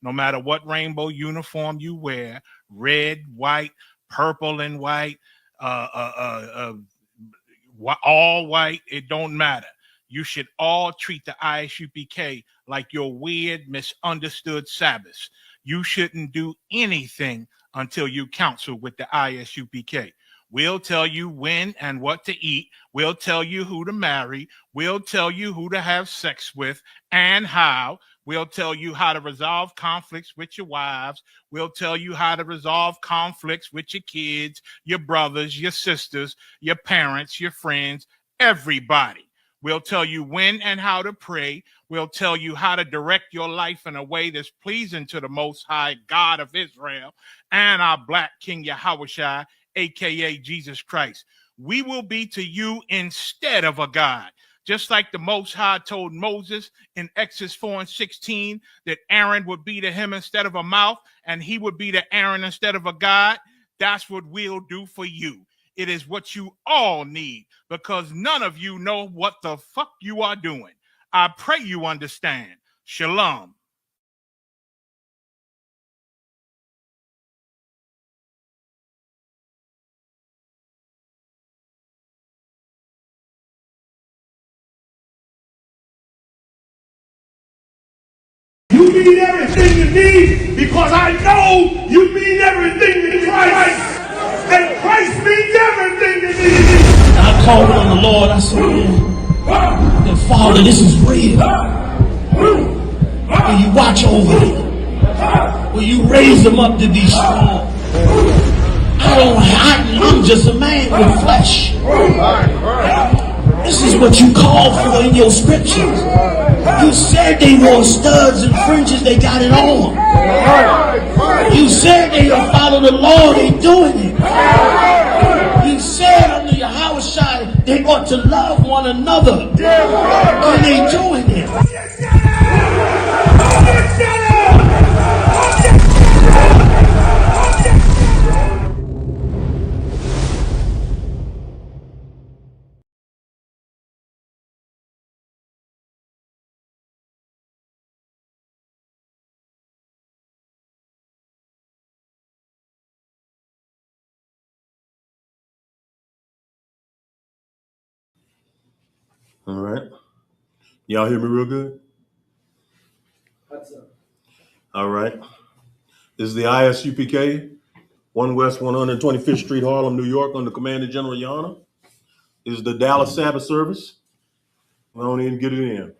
no matter what rainbow uniform you wear, red, white, purple and white, all white, it don't matter. You should all treat the ISUPK like your weird, misunderstood Sabbaths. You shouldn't do anything until you counsel with the ISUPK. We'll tell you when and what to eat. We'll tell you who to marry. We'll tell you who to have sex with and how. We'll tell you how to resolve conflicts with your wives. We'll tell you how to resolve conflicts with your kids, your brothers, your sisters, your parents, your friends, everybody. We'll tell you when and how to pray. We'll tell you how to direct your life in a way that's pleasing to the Most High God of Israel and our Black King Yahushua, a.k.a. Jesus Christ. We will be to you instead of a God. Just like the Most High told Moses in Exodus 4:16 that Aaron would be to him instead of a mouth and he would be to Aaron instead of a God, that's what we'll do for you. It is what you all need because none of you know what the fuck you are doing. I pray you understand. Shalom. You mean everything to me because I know you mean everything to Christ. And Christ means everything to me. I called on the Lord. I said, man, Father, this is real. Will you watch over them? Will you raise them up to be strong? I'm just a man with flesh. This is what you call for in your scriptures. You said they wore studs and fringes, they got it on. You said they will follow the law, they doing it. You said under Yahushua they ought to love one another, and they doing it. All right. Y'all hear me real good? All right. This is the ISUPK, 1 West 125th Street, Harlem, New York, under Commander General Yana. This is the Dallas Sabbath service. I don't even get it in.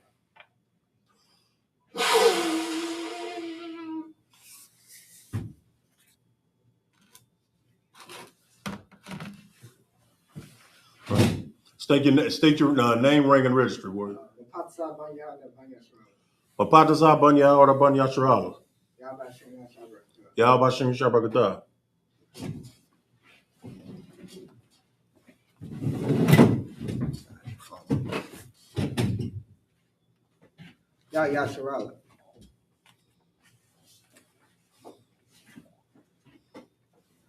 State your name, rank, and registry word. Mapatasa Banya or Banya Sharala. Yabashim Shabakata. Sharala.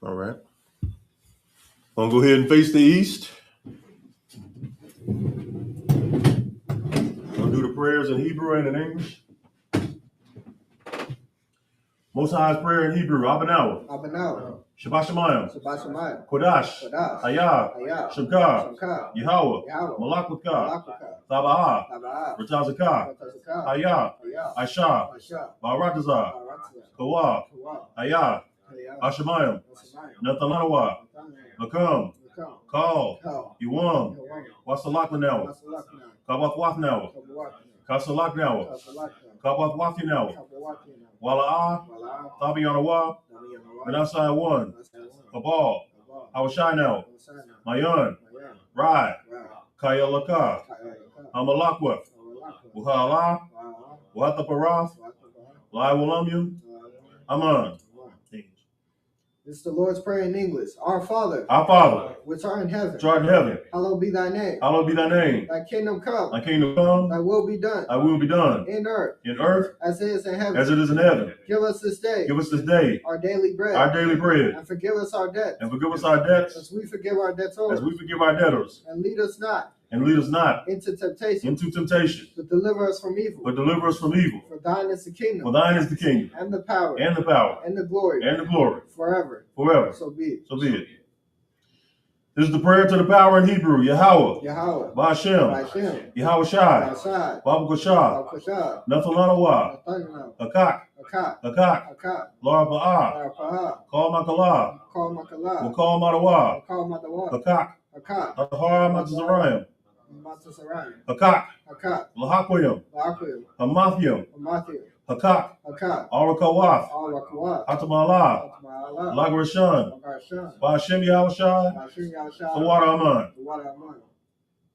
All right. I'm gonna go ahead and face the east. I'll do the prayers in Hebrew and in English. Most High's prayer in Hebrew, Abanawa. Shabbat Shemayim. Kodash. Hayah. Shemka. Yahweh. Malakwaka. Zaba'ah. Ratazaka. Hayah. Aisha. Baratazah. Kawa. Hayah. Hashemayim. Nathanawa. Makam. Call. Yuam. Wasalakanawa. Kabathwathnawa. Kasalaknawa. Kabathwathinawa. Wala'ah. Thabiyanawa. Manasai 1. Kabal. Hawashinawa. Mayan. Rai. Kayalaka. Amalakwa. Uhala. Uhataparath. Lai Walamyu. Aman. This is the Lord's Prayer in English. Our Father, which art in heaven, hallowed be thy name. Thy kingdom come. Thy will be done. In earth. As it is in heaven. Give us this day. Our daily bread. And forgive us our debts. As we forgive our debtors. And lead us not And lead us not into temptation. into temptation. But deliver us from evil. But deliver us from evil. For thine is the kingdom. For thine is the kingdom. And the power. And the power. And the glory. And the glory. Forever. Forever. So be it. So be it. This is the prayer to the power in Hebrew. Yahweh. Yahweh. Ba'ashem. Ba'ashem. Yahweh Shai. Shai. Babu Koshah. Al-Qashah. Nathalanawa. Nathanael. Akak. Akak. Akak. Akak. Lar Ba'ah. Arpaha. Call Makala. Call Makala. Wakal Madawa. Call Madawa. Akak. Akak. Ahar Matazarayim. Matasarayim. Akak. Akak. Lahakwayim. La'akwim. Hamathium. Matthew. Hakak. Akak. Arakawaf. Al-Rakawah. Atamala. Atma'ala. Lagarashan. Magashan. Ba'ashem Yahweh Shai. Ba'ashem Yahshua. Tawara Aman. Tawara Aman.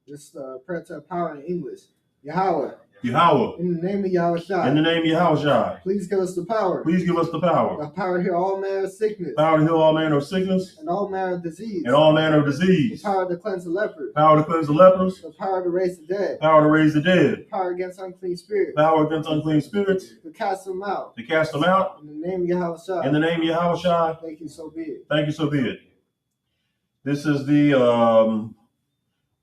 This is the prayer to the power in English. Yahweh. Yahweh. In the name of Yahweh Shai. In the name of Yahweh Shai. Please give us the power. Please give us the power. The power to heal all manner of sickness. Power to heal all manner of sickness. And all manner of disease. And all manner of The disease. power to cleanse the lepers. Power to cleanse the lepers. The power to raise the dead. Power to raise the dead. Power against unclean spirits. Power against unclean spirits. To cast them out. To cast them out. In the name of Yahweh Shai. In the name of Yahweh Shai. Thank you, so be it. Thank you, so be it. This is the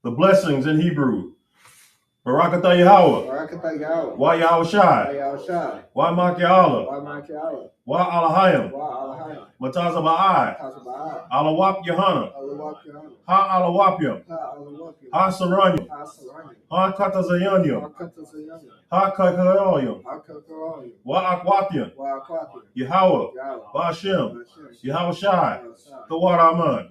blessings in Hebrew. Barakatah Yahweh. Barakatah Yahweh. Wa Yahweh Shai. Yahweh Shai. Wa Maki'Allah. Wa Maki'Allah. Wa Alahayim. Wa Alahayim. Mataza Ba'ai. Tazaba'ah. Alawap Yahana. Alawakiyam. Ha Alawapyam. Ha Alawakiyam. Ha Saranyam. Ha Saranyam. Ha Katazayanyam. Ha Katazayam. Ha Kakayayam. Ha Kakarayam. Wa Akwatyam. Wa Akwati. Yahweh. Yahweh. Ba'ashem. Hashem. Yahweh Shai. Yahweh Shai. Tawara Aman.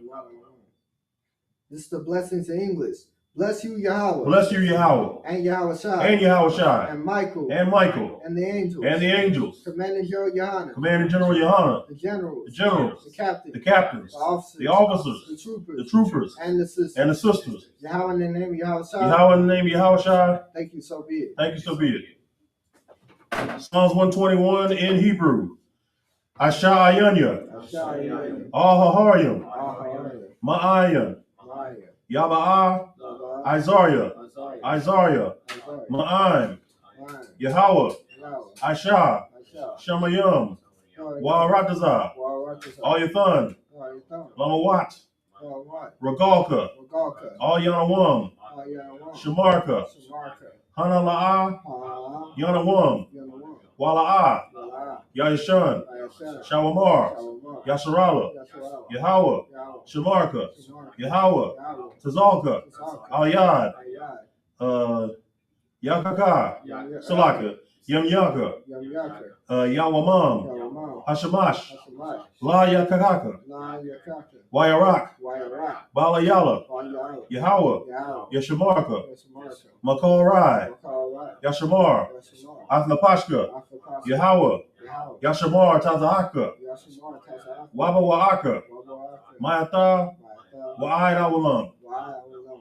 This is the blessings in English. Bless you, Yahweh. Bless you, Yahweh. And Yahweh Shai. And Yahweh Shai. And Michael. And Michael. And the angels. And the angels. Commander General Yohanan. Commander General Yohanan. The generals. The generals. The captains. The captains. The officers. The officers. The troopers. The troopers. And the sisters. And the sisters. Yahweh in the name of Yahweh Shai. Yahweh in the name of Yahweh Shai. Thank you, so be it. Thank you, so be it. Psalms 121 in Hebrew. Asha Ayanya. Ashai. Al-Haharyam. Ahayim. Ma'ayan. Maya. Yaba'ah. Isaiah. Isaiah. Isaiah. Isaiah. Ma'an. Maya. Yahweh. Yahweh. Asha. Asha. Shemayim. Wa'aratazah. Waratazah. Al-Yathan. Wa'yathan. Lamawat. Wa'wat. Regalka. Wagalka. Al-Yanawam. Wa'yanawam. Shamarka. Shamarka. Hanala'ah. Ha. Yanawam. Yanawam. Wala'ah. Wala'a. Yayashan. Ayashan. Shawamar. Shawamar. Yasharala. Yasharala. Yahweh. Yahweh. Shamarka. Shamarka. Yahweh. Yahweh. Tazalka. Tazalka. Al-Yad. Ayad. Yakaka. Salaka. Yamyaka. Yamyaka. Yawamam. Yawamam. Hashamash. Hashamash. La Yakakaka. La Yakaka. Wayarak. Wayarak. Balayala. Wayala. Yahweh. Yahweh. Yashamarka. Yashamarka. Makarai. Wakarai. Yashamar. Yashamar. Athnapashka. Afakasa. Yahweh. Yahweh. Yashamar Tazahaka. Yashamar Tazaka. Waba Waaka. Wabawaka. Mayata. Ma'ata. Wa'ayin Awalam. Wa'alam.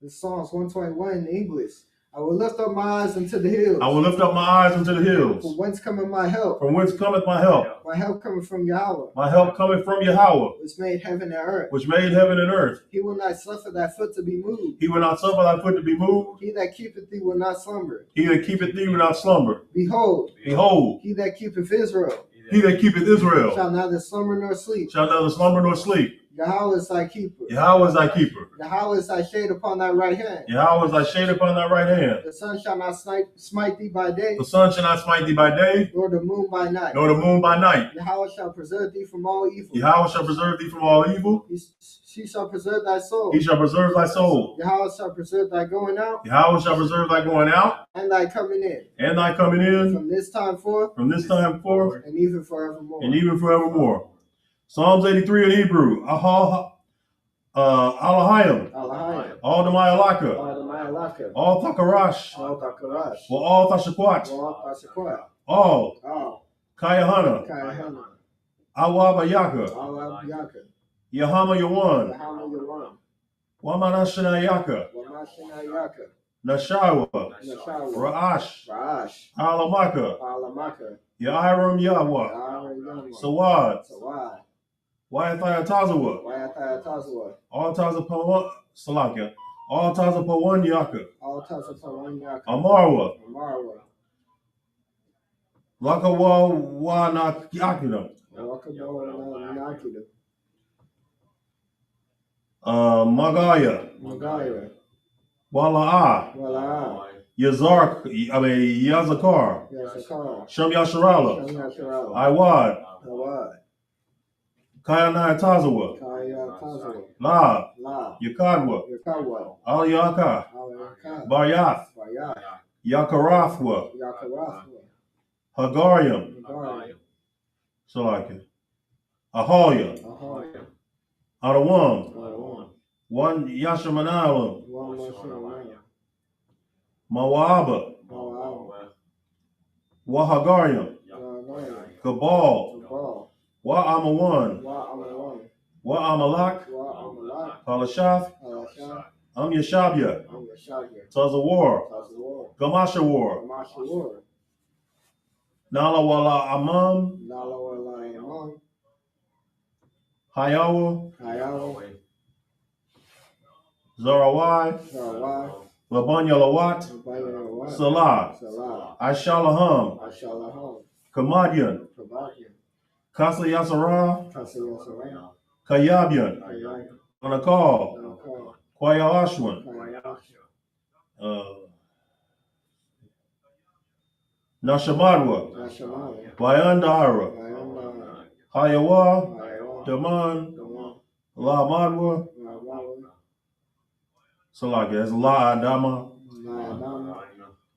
This Psalms 121 in English. I will lift up my eyes unto the hills. I will lift up my eyes unto the hills. From whence cometh my help? From whence cometh my help? My help cometh from Yahweh, My help cometh from Yahweh, which made heaven and earth. which made heaven and earth. He will not suffer thy foot to be moved. He will not suffer thy foot to be moved. He that keepeth thee will not slumber. He that keepeth thee will not slumber. Behold, Behold, he that keepeth Israel he that keepeth Israel shall neither slumber nor sleep. shall neither slumber nor sleep. Yahweh is thy keeper. Yahweh is thy keeper. Yahweh is thy shade upon thy right hand. Yahweh is thy shade upon thy right hand. The sun shall not smite thee by day, The sun shall not smite thee by day, nor the moon by night. nor the moon by night. Yahweh shall preserve thee from all evil. Yahweh shall preserve thee from all evil. She shall preserve thy soul. He shall preserve thy soul. Yahweh shall preserve thy going out Yahweh shall preserve thy going out and thy coming in, and thy coming in from this time forth from this time forth and even forevermore. and even forevermore. Psalms 83 in Hebrew. Alahayim. Alahayim. All the Mayalaka. Adamayalaka. All Takarash. All Takarash. Well, all Tashakwat. All Tashakwat. All All Kayahana. Kayahana. Awabayaka. All Abiyaka. Yahama Yawan. Yahama Yawan. Wamanashanayaka. Wamashinayaka. Nashawa. Nashawa. Ra'ash. Ra'ash. Alamaka. Alamaka. Yahiram Yahweh. Yahweh. Sawad. Sawad. Wayathayazawa. Wayatayatazawa. All Tazapawan. Salakia. All Tazapawan Yaka. All Tazapawanyaka. Amarwa. Amarwa. Lakawa Wanakyakinam. Wakabawanakido. Magaya. Magaya. Wala'ah, Yazakar, Shem Yasharala, Iwad, Kayanai Tazawa, Lab, Yakadwa, Al Yaka, Baryath, Yakarathwa, Hagarium, Salaki, Aholia, Adawam, one Yashamanalam, Mawaba, Wahagarium, Cabal, Wa'amawan, Wa'amalak, Palashath, Yashabya, Tazawar, Gamashawar, Nalawala Amam, Hayawa, Zarawai, Labanya Lawat, Salah, Ashalaham, Kamadian, Kasa Yasara, Kayabian, Anakal, Kwaya Ashwan, Nashamadwa, Bayandara, Hayawa, Daman, La Madwa, Salaki, that's La Adama,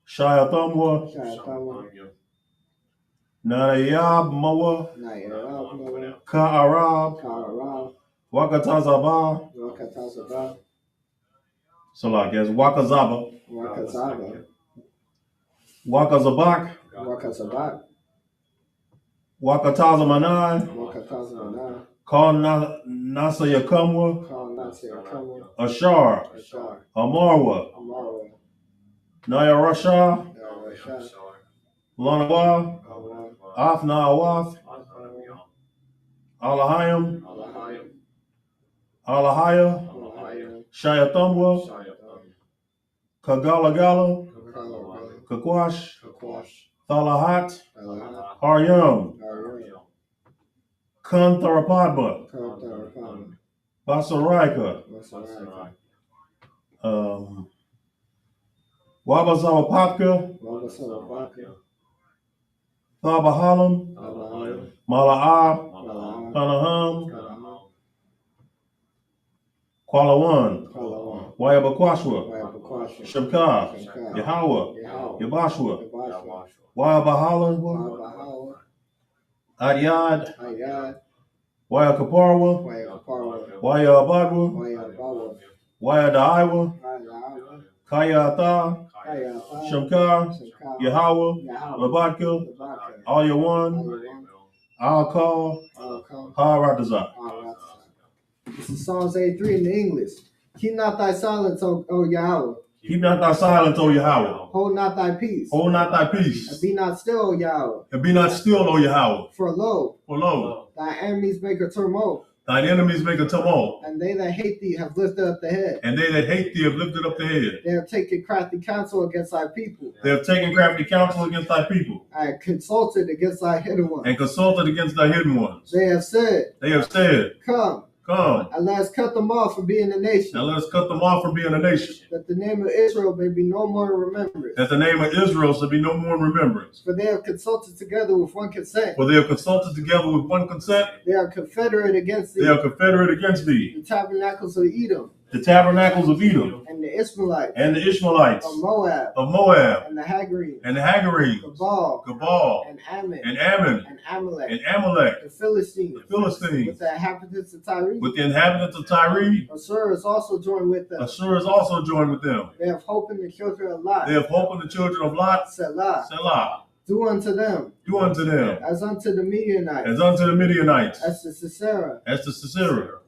Shayatamwa, Narayab Mawa, Ka'arab, Wakatazaba, Salaki, that's Wakazaba, Wakazabak, Wakatazamanai, Kal Nasa Yakamwa, Ashar, Amarwa, Naya Rasha, Lanawa, Afna Awath, Alahayim, Alahaya, Shayatamwa, Kagalagala, Kakwash, Thalahat, Haryam, Kantarapadma, Basaraika, Wabazawapapka, Thabahalam, Mala'ab, Panaham, Kualawan, Wayabakwashwa, Shemka, Yahweh, Yabashwa, Wayabahala, Adyad, Wayakaparwa, Wayabadwa, Wayadaiwa, Kayata, Shemkar, Yahweh, Labadka, Al-Yawan, Al-Kal, Ha-Ratazah. This is Psalms 83 in the English. Keep not thy silence, O Yahweh. Keep not thy silence, O Yahweh. Hold not thy peace. Hold not thy peace. And be not still, O Yahweh. And be not still, O Yahweh. For lo, thy enemies make a tumult. Thine enemies make a tumult. And they that hate thee have lifted up the head. And they that hate thee have lifted up the head. They have taken crafty counsel against thy people. They have taken crafty counsel against thy people. And consulted against thy hidden ones. And consulted against thy hidden ones. They have said, Come, and let us cut them off from being a nation. And let us cut them off from being a nation. That the name of Israel may be no more in remembrance. That the name of Israel shall be no more in remembrance. For they have consulted together with one consent. For they have consulted together with one consent. They are confederate against thee. They are confederate against thee. The tabernacles of Edom. The tabernacles of Edom. And the Ishmaelites. And the Ishmaelites. Of Moab. And the Hagarenes. And the Hagarenes. Gabal. And Ammon. And Ammon. And Amalek. The Philistines. With the inhabitants of Tyre. Assur is also joined with them. They have hope in the children of Lot. Selah. Do unto them. As unto the Midianites. As to Sisera.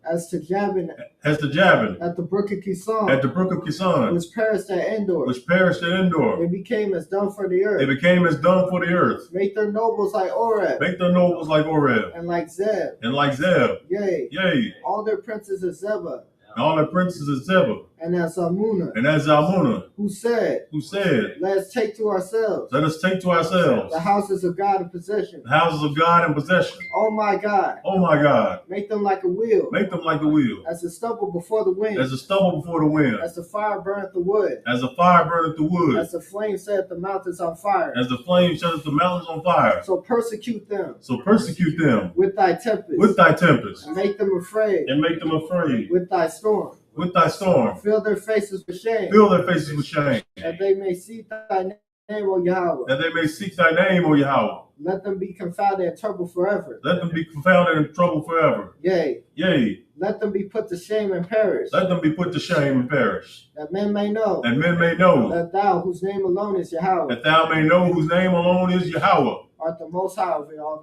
As to Jabin. At the brook of Kison. Which perished at Endor. They became as dung for the earth. Make their nobles like Oreb. And like Zeb. Yea. All their princes is Zebah. and all their princes in Zebah, and as Zalmunna, who said, let us take to ourselves the houses of God in possession. Oh my God, make them like a wheel, as the stubble before the wind, as the fire burneth the wood, as the flame set the mountains on fire, so persecute them with thy tempest, and make them afraid with thy storm. Fill their faces with shame, that they may seek thy name, O Yahweh. Let them be confounded and troubled forever. Yea, let them be put to shame and perish. That men may know that thou, whose name alone is Yahweh, art the most high over all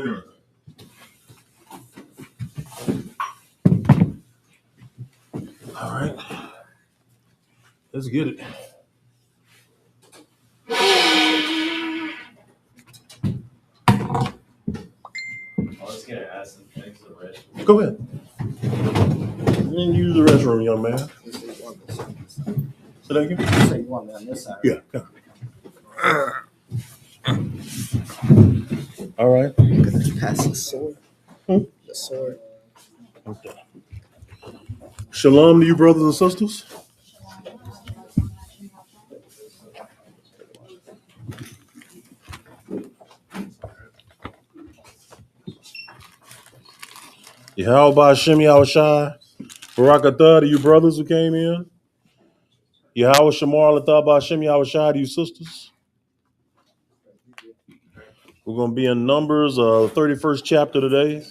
the earth. All right. Let's get it. Go ahead. You didn't use the restroom, young man. So that you say you want me on this side. Yeah. All right. Pass the sword. The sword. Okay. Shalom to you, brothers and sisters. Yahweh Shem Yahushai, Barakatah to you brothers who came in. Yahweh Shamar Latah B'Shem Yahushai to you sisters. We're going to be in Numbers, 31st chapter today.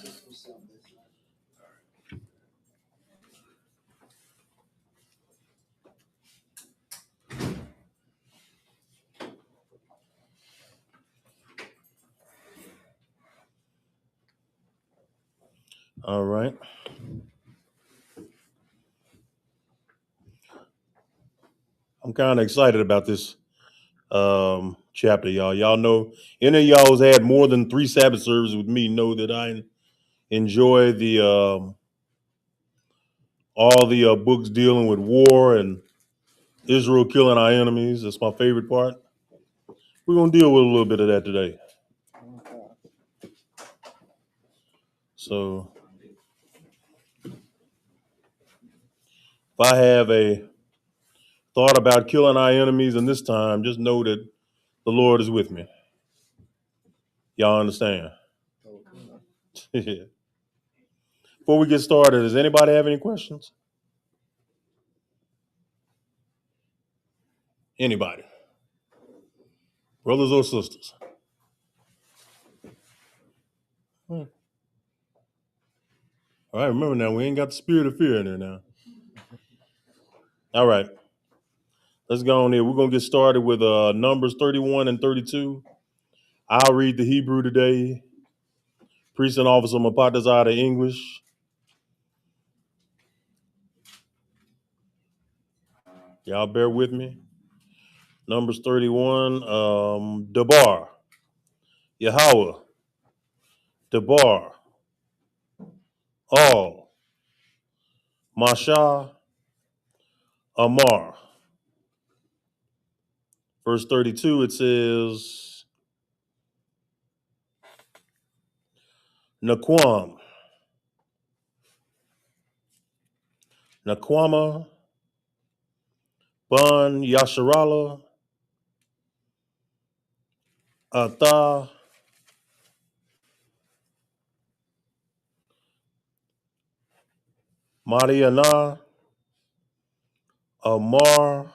All right. I'm kind of excited about this chapter, y'all. Y'all know, any of y'all who's had more than 3 Sabbath services with me know that I enjoy the all the books dealing with war and Israel killing our enemies. That's my favorite part. We're going to deal with a little bit of that today. So if I have a thought about killing our enemies in this time, just know that the Lord is with me. Y'all understand? Before we get started, does anybody have any questions? Anybody? Brothers or sisters? All right, remember now, we ain't got the spirit of fear in there now. All right. Let's go on here. We're going to get started with Numbers 31 and 32. I'll read the Hebrew today. Priest and Officer Mapatazar the English. Y'all bear with me. Numbers 31, Debar, Yahweh, Debar, All, Masha, Amar. Verse 32, it says, Naquam, Naquama, Ban, Yasharala, Ata, Mariana, Amar,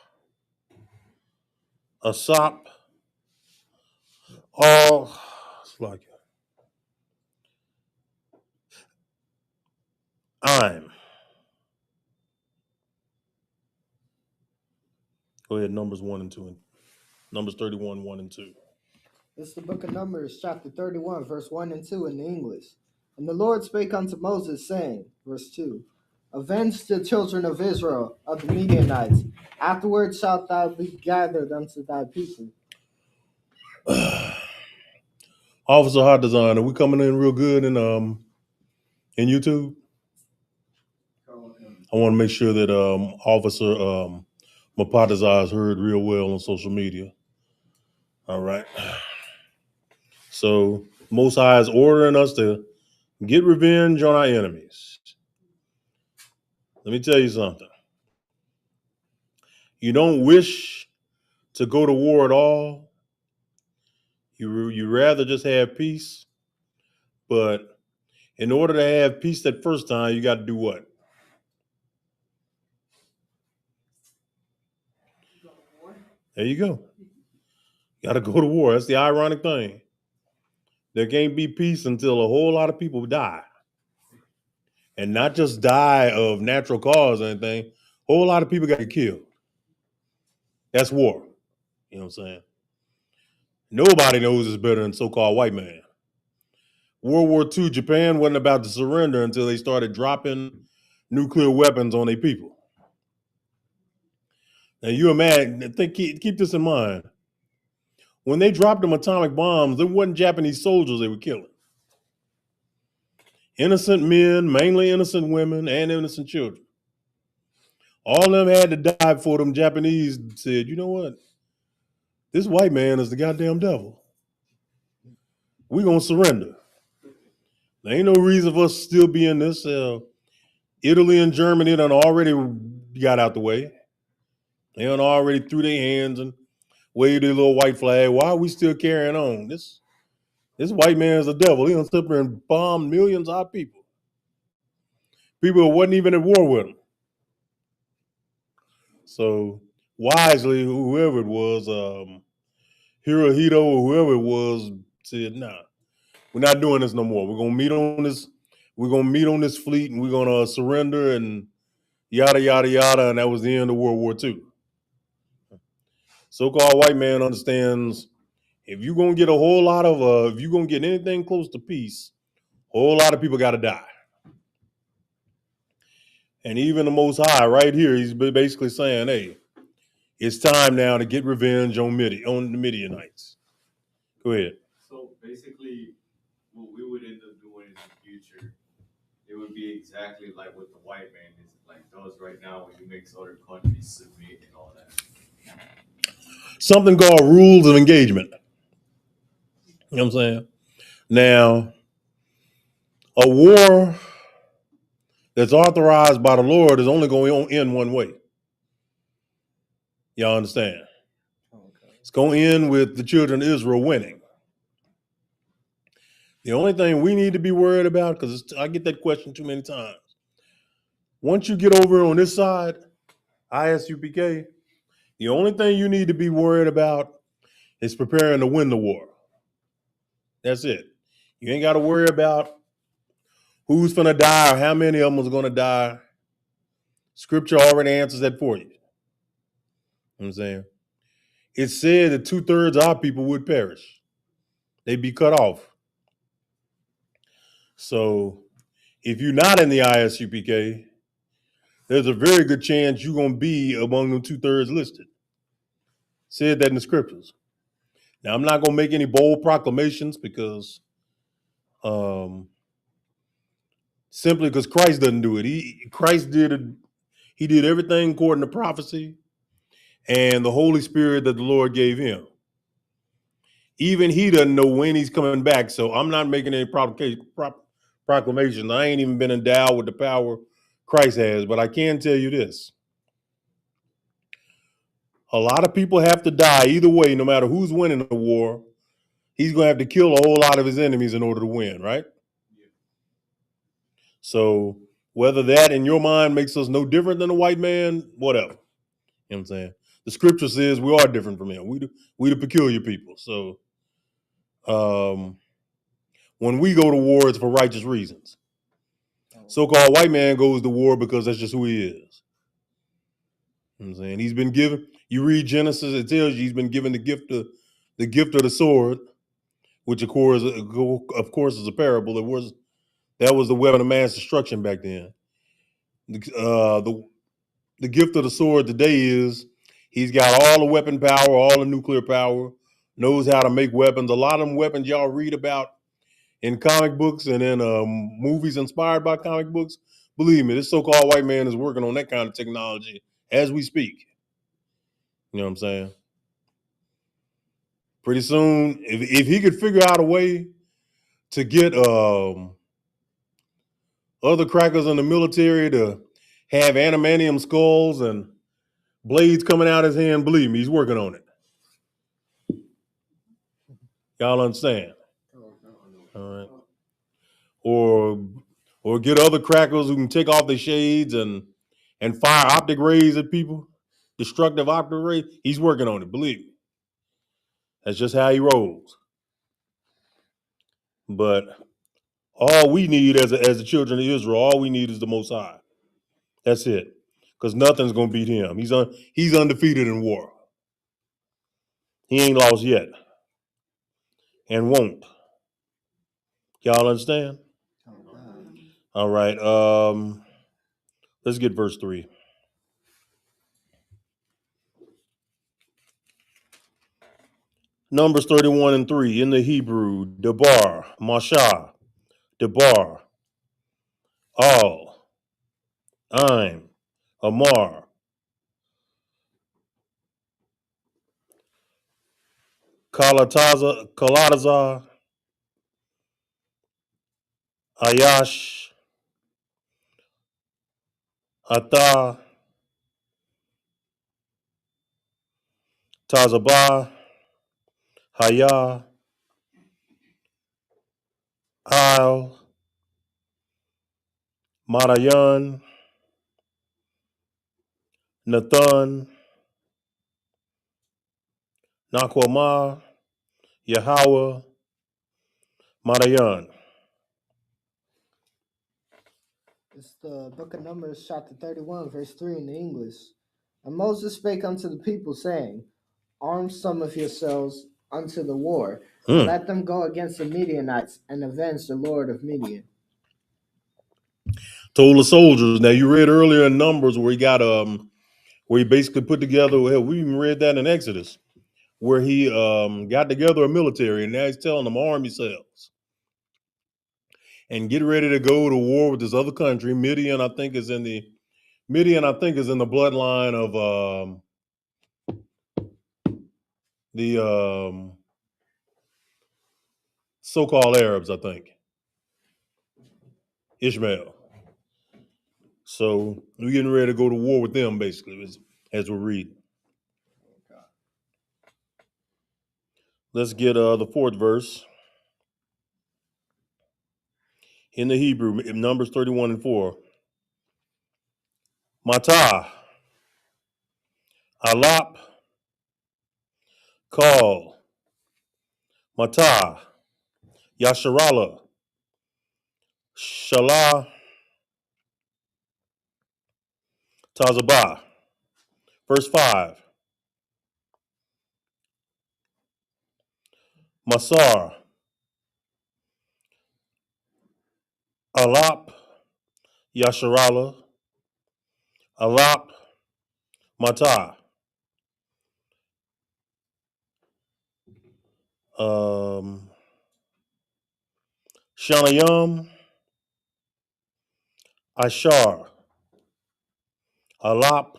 Asap, all, it's like I'm. Go ahead, Numbers 1 and 2. Numbers 31, 1 and 2. This is the book of Numbers, chapter 31, verse 1 and 2 in the English. And the Lord spake unto Moses, saying, verse 2, avenge the children of Israel of the Midianites. Afterward shalt thou be gathered unto thy people. Officer Hot Design, are we coming in real good in YouTube? I want to make sure that Officer Mapatazar is heard real well on social media. All right. So Most High is ordering us to get revenge on our enemies. Let me tell you something. You don't wish to go to war at all. You rather just have peace. But in order to have peace that first time, you got to do what? There you go. You got to go to war. That's the ironic thing. There can't be peace until a whole lot of people die. And not just die of natural cause or anything. A whole lot of people got killed. That's war. You know what I'm saying? Nobody knows it's better than so-called white man. World War II, Japan wasn't about to surrender until they started dropping nuclear weapons on their people. Now you imagine, keep this in mind. When they dropped them atomic bombs, it wasn't Japanese soldiers they were killing. Innocent men, mainly innocent women, and innocent children. All of them had to die before them Japanese said, you know what? This white man is the goddamn devil. We're going to surrender. There ain't no reason for us to still be in this. Italy and Germany done already got out the way. They done already threw their hands and waved their little white flag. Why are we still carrying on? This white man is a devil. He done sit there and bombed millions of people. People who wasn't even at war with him. So wisely, whoever it was, Hirohito or whoever it was, said, nah, we're not doing this no more. We're gonna meet on this. We're gonna meet on this fleet, and we're gonna surrender, and yada yada yada. And that was the end of World War II. So-called white man understands if you're gonna get a whole lot of, if you're gonna get anything close to peace, a whole lot of people got to die. And even the Most High, right here, he's basically saying, "Hey, it's time now to get revenge on the Midianites." Go ahead. So basically, what we would end up doing in the future, it would be exactly like what the white man is like does right now when he makes other countries submit and all that. Something called rules of engagement. You know what I'm saying? Now, a war that's authorized by the Lord is only going to end one way. Y'all understand? Okay. It's going to end with the children of Israel winning. The only thing we need to be worried about, because I get that question too many times. Once you get over on this side, ISUPK, the only thing you need to be worried about is preparing to win the war. That's it. You ain't got to worry about who's going to die or how many of them is going to die. Scripture already answers that for you. You know what I'm saying? It said that 2/3 of our people would perish. They'd be cut off. So if you're not in the ISUPK, there's a very good chance you're going to be among the 2/3 listed. Said that in the scriptures. Now, I'm not going to make any bold proclamations because simply because Christ doesn't do it. Christ did everything according to prophecy and the Holy Spirit that the Lord gave him. Even he doesn't know when he's coming back. So I'm not making any proclamations. I ain't even been endowed with the power Christ has, but I can tell you this. A lot of people have to die either way, no matter who's winning the war. He's going to have to kill a whole lot of his enemies in order to win, right? Yeah. So whether that in your mind makes us no different than a white man, whatever. You know what I'm saying? The scripture says we are different from him. We the peculiar people. So when we go to war, it's for righteous reasons. So-called white man goes to war because that's just who he is. You know what I'm saying? He's been given, you read Genesis, it tells you he's been given the gift of the sword, which of course is a parable. That was the weapon of mass destruction back then. The gift of the sword today is he's got all the weapon power, all the nuclear power, knows how to make weapons. A lot of them weapons y'all read about in comic books and in movies inspired by comic books, Believe me, this so-called white man is working on that kind of technology as we speak. You know what I'm saying? Pretty soon, if he could figure out a way to get other crackers in the military to have adamantium skulls and blades coming out his hand, believe me, he's working on it. Y'all understand? All right. Or get other crackers who can take off their shades and fire optic rays at people, destructive optic rays. He's working on it, believe me. That's just how he rolls. But all we need as the children of Israel, all we need is the Most High. That's it. Because nothing's gonna beat him. He's undefeated in war. He ain't lost yet, and won't. Y'all understand? All right. Let's get verse 3. Numbers 31 and 3 in the Hebrew, Debar, Mashah, Debar, Al, Aim, Amar, Kalatazar, Ayash, Atha, Tazabah, Hayah, Al, Marayan, Nathan, Nakwama, Yahweh, Marayan. It's the book of Numbers, chapter 31, verse 3 in the English. And Moses spake unto the people, saying, Arm some of yourselves unto the war, and let them go against the Midianites, and avenge the Lord of Midian. Told the soldiers. Now you read earlier in Numbers where he got where he basically put together. We even read that in Exodus, where he got together a military, and now he's telling them arm yourselves and get ready to go to war with this other country. Midian, I think, is in the bloodline of the so-called Arabs, I think. Ishmael. So we're getting ready to go to war with them, basically, as we're reading. Let's get the fourth verse. In the Hebrew, in Numbers 31 and 4. Matah, Alap, Kal, Matah, Yasharala, Shalah, Tazabah. Verse 5. Masar, Alap, Yasharala, Alap, Matah. Shanayam, Ashar, Alap,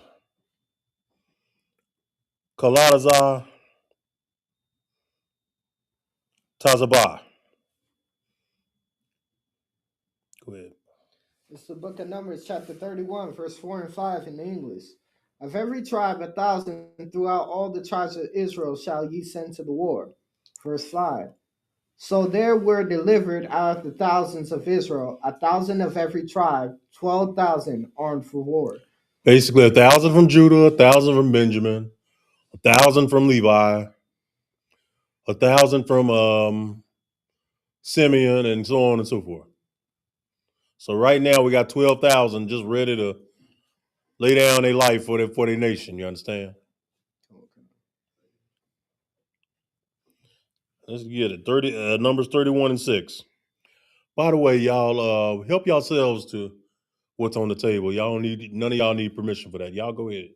Kaladazar, Tazabah. Go ahead. It's the book of Numbers, chapter 31, verse 4 and 5 in the English. Of every tribe 1,000 throughout all the tribes of Israel shall ye send to the war. Verse 5. So there were delivered out of the thousands of Israel 1,000 of every tribe, 12,000 armed for war. Basically, 1,000 from Judah, 1,000 from Benjamin, 1,000 from Levi, 1,000 from Simeon, and so on and so forth. So right now we got 12,000 just ready to lay down their life for their nation. You understand? Let's get it. Numbers 31 and 6. By the way, y'all help yourselves to what's on the table. None of y'all need permission for that. Y'all go ahead.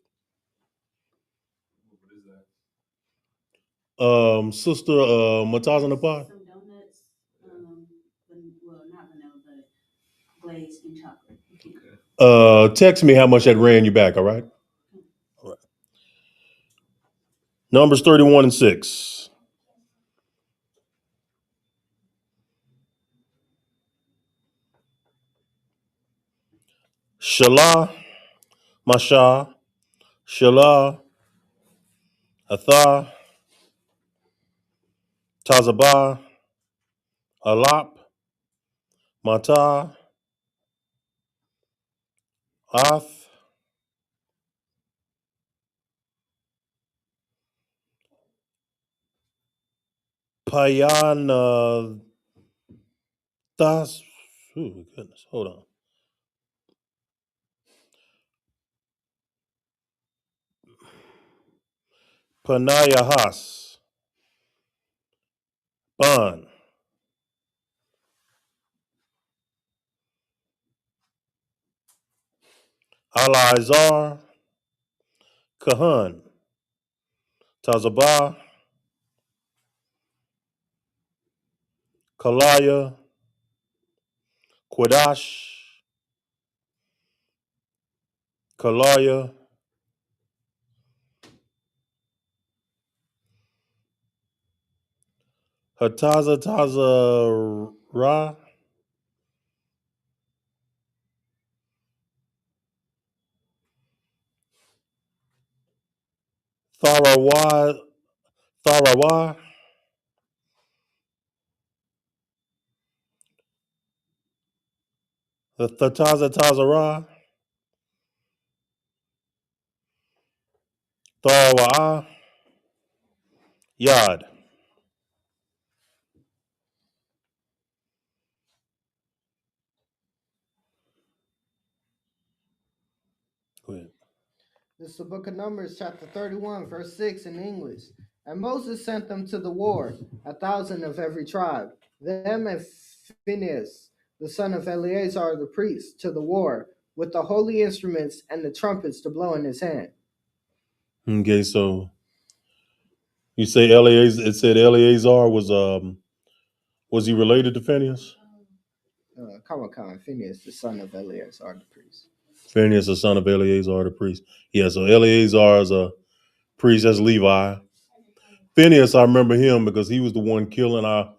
Sister Mataz in the pot. Some donuts, well, not vanilla, but glaze and chocolate. Text me how much that ran you back, all right? All right. Numbers 31 and 6. Shalah, Mashah, Shalah, Athah, Tazabah, Alap, Matah, Ath, Payanathas. Ooh, goodness, hold on. Panayahas, Ban, Alazar, Kahan, Tazabah, Kalaya, Quadash, Kalaya, Hataza Taza Ra, Tharawa, Tharawa, the Thataza Taza Ra, Tharawa, Yad. Go ahead. This is the book of Numbers, chapter 31, verse 6 in English. And Moses sent them to the war, 1,000 of every tribe, them and Phinehas, the son of Eleazar the priest, to the war, with the holy instruments and the trumpets to blow in his hand. Okay, so you say Eleazar. It said Eleazar was he related to Phineas? Phinehas, the son of Eleazar the priest. Phineas, the son of Eleazar the priest. Yeah, so Eleazar is a priest. That's Levi. Phineas, I remember him because he was the one killing our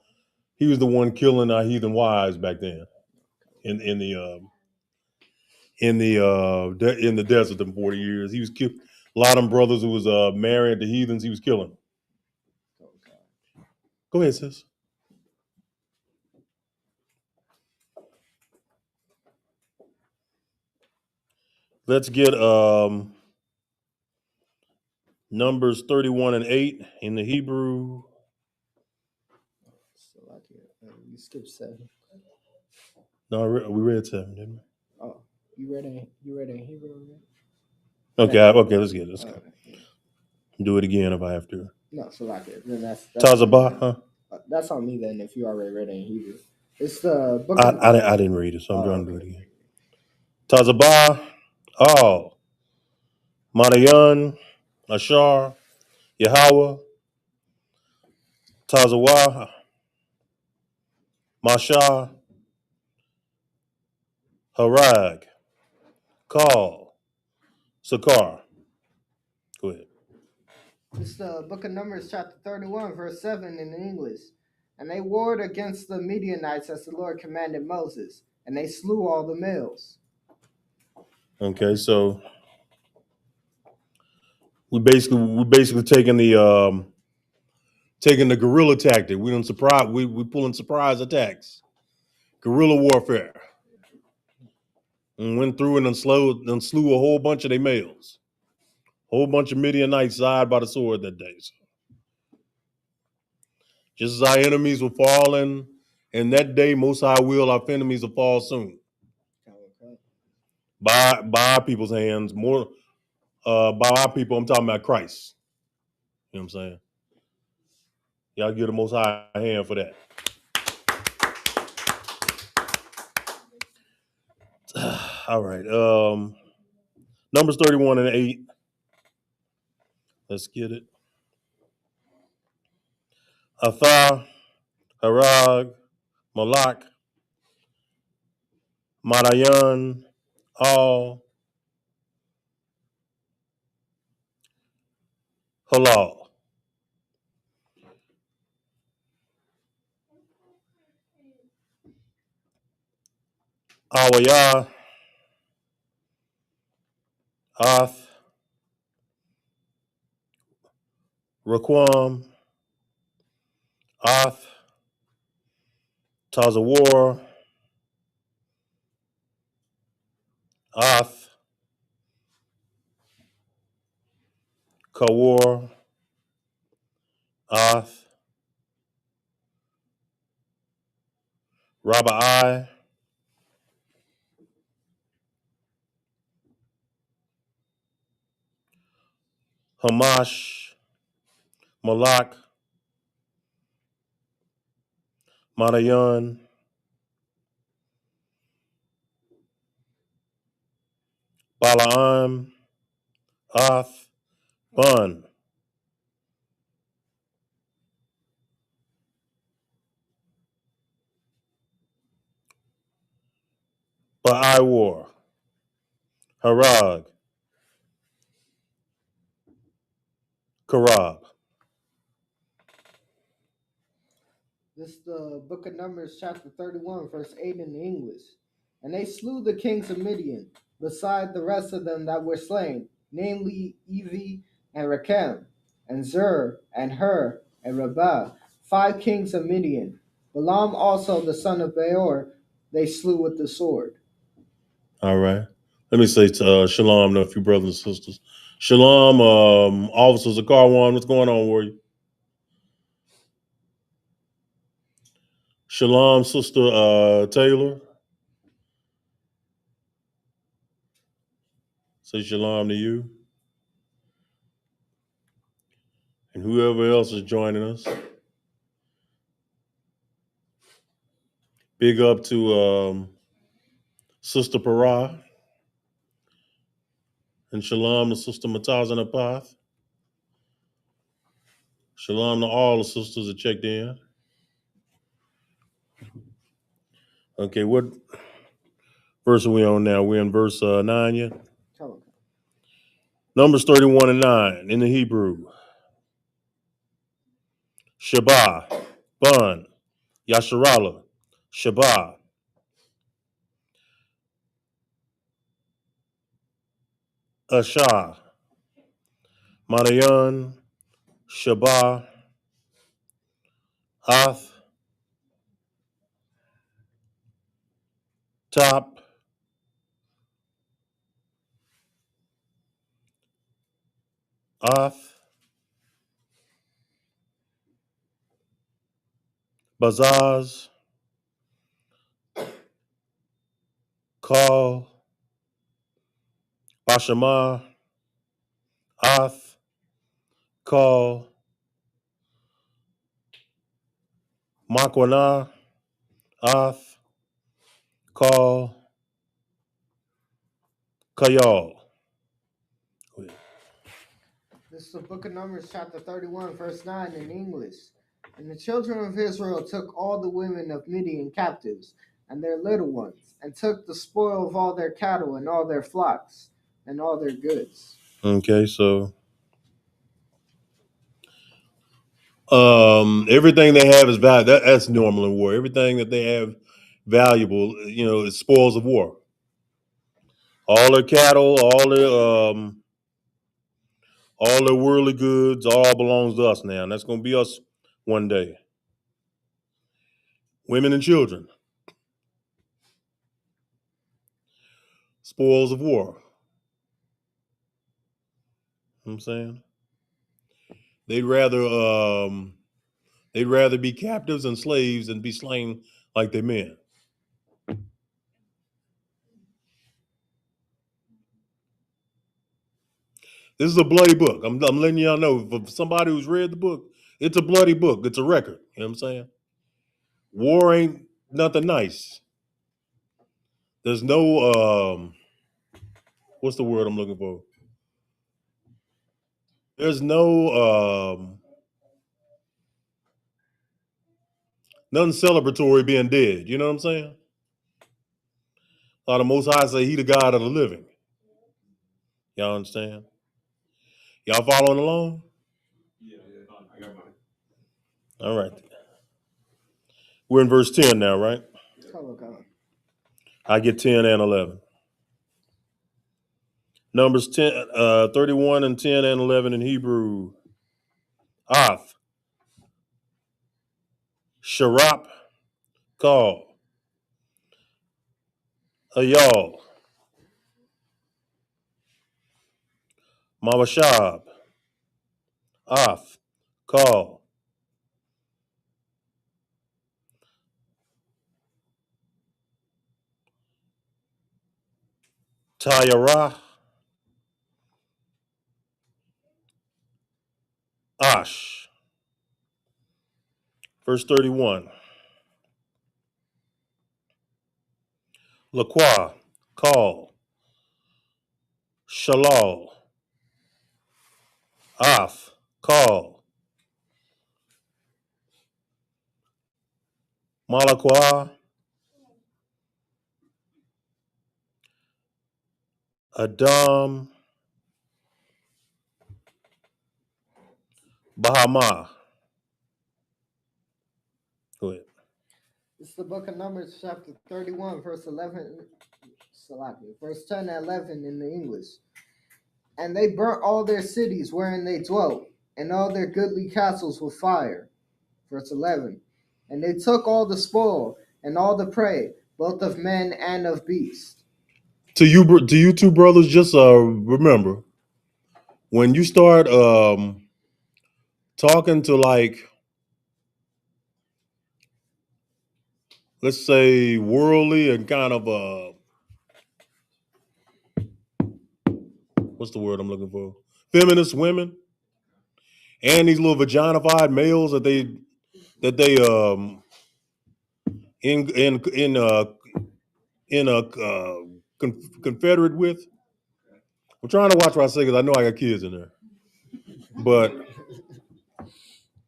heathen wives back then in the desert in 40 years. He was a lot of them brothers who was married to heathens. He was killing them. Go ahead, sis. Let's get Numbers 31 and 8 in the Hebrew. So you skipped 7. No, we read 7, didn't we? Oh, you read in Hebrew already? Okay, let's get it. Let's go. Yeah. Do it again if I have to. No, so then that's Tazabah, huh? That's on me then if you already read it in Hebrew. It's the book I didn't read it, so I'm trying to do it again. Tazabah, Madayan, Ashar, Yahweh, Tazawah, Mashah, Harag, Kal, Sakar. Go ahead. It's the book of Numbers, chapter 31, verse 7 in English. And they warred against the Midianites as the Lord commanded Moses, and they slew all the males. Okay, so we basically taking the guerrilla tactic. We pulling surprise attacks, guerrilla warfare, and went through and slew a whole bunch of their males, whole bunch of Midianites died by the sword that day. So, just as our enemies were falling, and that day, most high will our enemies will fall soon. By our people's hands, more by our people. I'm talking about Christ. You know what I'm saying? Y'all give the most high hand for that. All right. Numbers 31 and 8. Let's get it. Athah, Harag, Malak, Madayan al halal. Awaya Ath Raquam Ath Tazawar Ath Kawar Ath Rabai Hamash Malak Madayan Balaam Ath Bun Baiwar Harag Karab. This is the book of Numbers, chapter 31, verse 8 in the English. And they slew the kings of Midian, beside the rest of them that were slain, namely Evi and Rechem, and Zur, and Hur, and Rabah, 5 kings of Midian. Balaam also, the son of Beor, they slew with the sword. All right. Let me say shalom to a few brothers and sisters. Shalom, officers of Carwan. What's going on, Warrior? Shalom, Sister Taylor. Say shalom to you. And whoever else is joining us. Big up to Sister Parah. And shalom to Sister Mataz and Apath. Shalom to all the sisters that checked in. Okay, what verse are we on now? We're in verse 9 yet? Numbers 31 and 9 in the Hebrew. Shabbat, Bun, Yasharala, Shabbat, Ashah, Madayan, Shabbat, Ath, Top, Ath, Bazaz, Kal, Bashama, Ath, Kal, Makwana, Ath, Kal, Kayal. This is the book of Numbers, chapter 31, verse 9 in English. And the children of Israel took all the women of Midian captives, and their little ones, and took the spoil of all their cattle, and all their flocks, and all their goods. Okay, so everything they have is valuable. That's normal in war. Everything that they have valuable, is spoils of war. All their cattle, all their worldly goods, all belongs to us now. And that's going to be us one day. Women and children. Spoils of war. You know what I'm saying? They'd rather be captives and slaves than be slain like they men. This is a bloody book. I'm letting y'all know, for somebody who's read the book, it's a bloody book. It's a record. You know what I'm saying? War ain't nothing nice. There's no what's the word I'm looking for? There's no nothing celebratory being dead. You know what I'm saying? the Most High say he the God of the living. Y'all understand? Y'all following along? Yeah, I got mine. All right. We're in verse 10 now, right? I get 10 and 11. Numbers 31 and 10 and 11 in Hebrew. Ath, Sharap, Kal, Ayal, Mawashab, Ath, Kal, Tayarah, Ash. Verse 31. Laqua, Kal, Shalal, Ath, Kal, Malaqua, Adam, Bahama. Go ahead. This is the book of Numbers, chapter 31, verse 11, verse 10 and 11 in the English. And they burnt all their cities wherein they dwelt, and all their goodly castles with fire. Verse 11. And they took all the spoil and all the prey, both of men and of beasts. To you two brothers, just remember, when you start talking to, like, let's say worldly and kind of what's the word I'm looking for? Feminist women and these little vaginified males that they confederate with. I'm trying to watch what I say because I know I got kids in there. But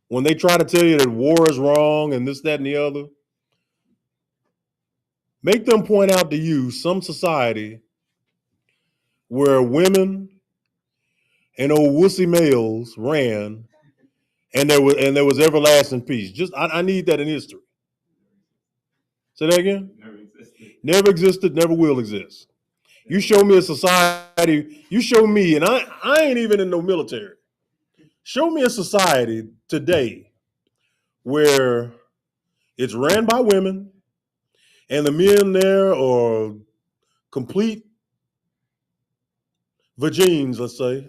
when they try to tell you that war is wrong and this, that, and the other, make them point out to you some society where women and old wussy males ran and there was everlasting peace. Just I need that in history. Say that again? Never existed, never will exist. You show me a society, you show me, and I ain't even in no military. Show me a society today where it's ran by women and the men there are complete vagines, let's say.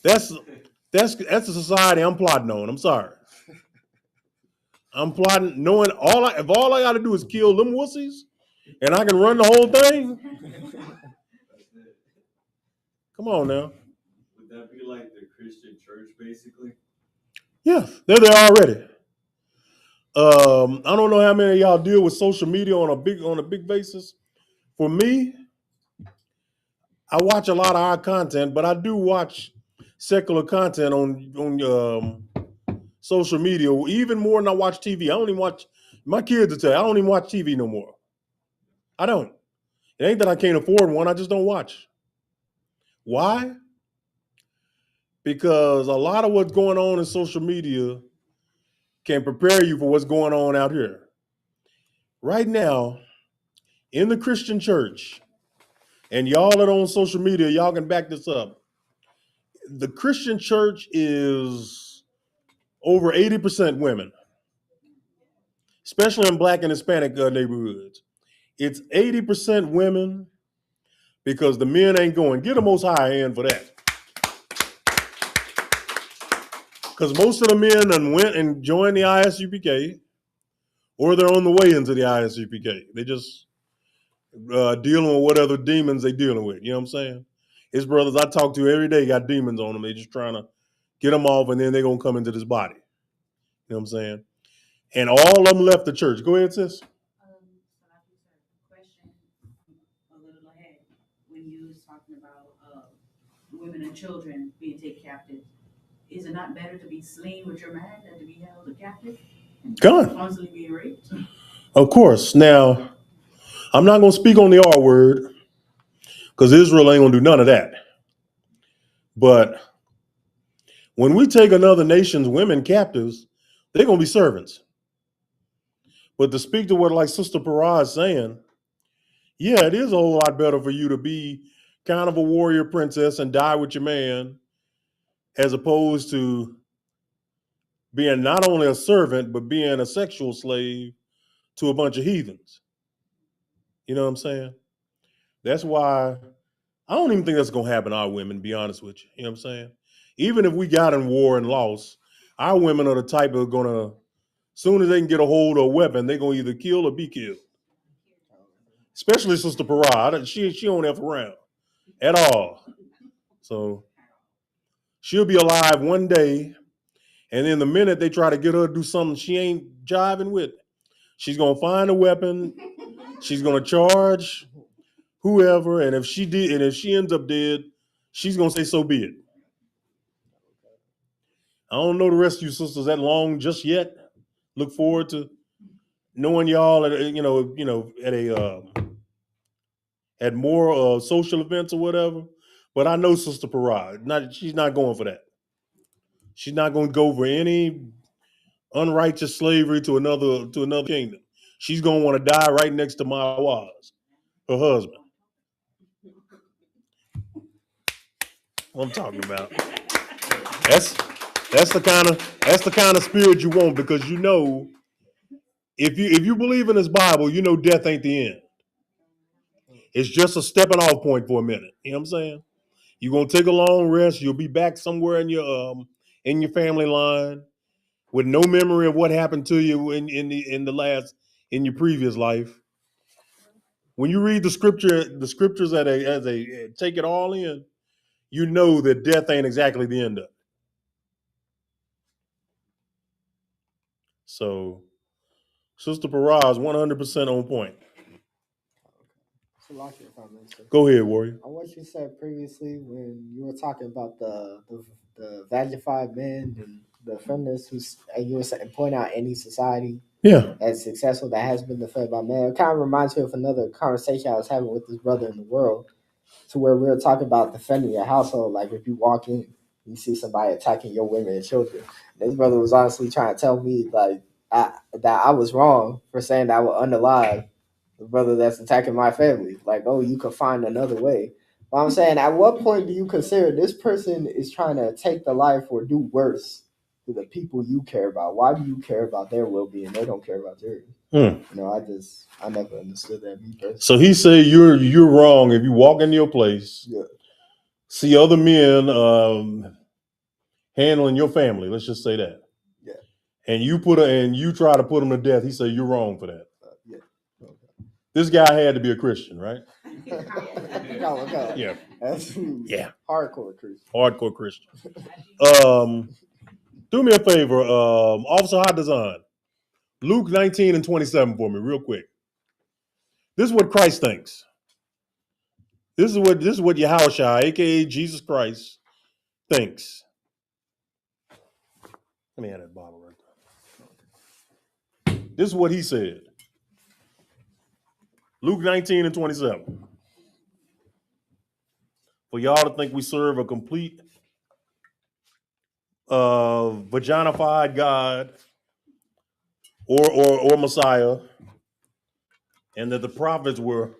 That's a society I'm plotting on. I'm sorry. I'm plotting knowing if all I gotta do is kill them wussies and I can run the whole thing. Come on now. Would that be like the Christian church, basically? Yeah, they're there already. I don't know how many of y'all deal with social media on a big basis. For me, I watch a lot of our content, but I do watch secular content on social media even more than I watch TV. I don't even watch. My kids will tell you, I don't even watch TV no more. I don't. It ain't that I can't afford one. I just don't watch. Why? Because a lot of what's going on in social media can prepare you for what's going on out here. Right now, in the Christian church, and y'all that on social media, y'all can back this up. The Christian church is over 80% women, especially in Black and Hispanic neighborhoods. It's 80% women because the men ain't going. Get the Most High hand for that. Because most of the men done went and joined the ISUPK, or they're on the way into the ISUPK. They just dealing with what other demons they dealing with. You know what I'm saying? His brothers I talk to every day got demons on them. They just trying to get them off, and then they're going to come into this body. You know what I'm saying? And all of them left the church. Go ahead, sis. Question a little ahead when you was talking about women and children being taken captive. Is it not better to be slain with your man than to be held a captive? God. Constantly being raped? Of course. Now, I'm not going to speak on the R word because Israel ain't going to do none of that. But when we take another nation's women captives, they're going to be servants. But to speak to what like Sister Parah is saying, yeah, it is a whole lot better for you to be kind of a warrior princess and die with your man as opposed to being not only a servant, but being a sexual slave to a bunch of heathens. You know what I'm saying? That's why I don't even think that's going to happen to our women, to be honest with you. You know what I'm saying? Even if we got in war and lost, our women are the type of going to, as soon as they can get a hold of a weapon, they're going to either kill or be killed. Especially Sister Parah. She don't F around at all. So she'll be alive one day, and then the minute they try to get her to do something she ain't jiving with, she's going to find a weapon. She's going to charge whoever, and if she ends up dead, she's going to say so be it. I don't know the rest of you sisters that long just yet. Look forward to knowing y'all at at more social events or whatever. But I know Sister Parah. She's not going for that. She's not going to go for any unrighteous slavery to another kingdom. She's going to want to die right next to Mawaz, her husband. What I'm talking about. That's the kind of spirit you want, because you know, if you believe in this Bible, you know death ain't the end. It's just a stepping off point for a minute. You know what I'm saying? You're gonna take a long rest. You'll be back somewhere in your family line with no memory of what happened to you in your previous life. When you read the scriptures as a take it all in, you know that death ain't exactly the end of it. So, Sister Parah is 100% on point. Go ahead, Warrior. On what you said previously when you were talking about the vagified men and the feminists you were saying, point out any society that's successful that has been defended by men. It kind of reminds me of another conversation I was having with this brother in the world, to where we were talking about defending your household. Like if you walk in, you see somebody attacking your women and children. This brother was honestly trying to tell me that I was wrong for saying that I would unalive the brother that's attacking my family. Like, oh, you could find another way. But I'm saying, at what point do you consider this person is trying to take the life or do worse to the people you care about? Why do you care about their well-being? They don't care about yours. You know, I never understood that. Me personally. So he said you're wrong if you walk into your place, see other men handling your family. Let's just say that. Yeah. And you try to put them to death. He said you're wrong for that. Yeah. Okay. This guy had to be a Christian, right? No. Yeah. Yeah. Hardcore Christian. Hardcore Christian. Do me a favor, Officer Hot Design. Luke 19 and 27 for me, real quick. This is what Christ thinks. This is what Yahushua, aka Jesus Christ, thinks. Let me have that bottle right there. This is what he said. Luke 19 and 27. For y'all to think we serve a complete vaginified God or Messiah, and that the prophets were a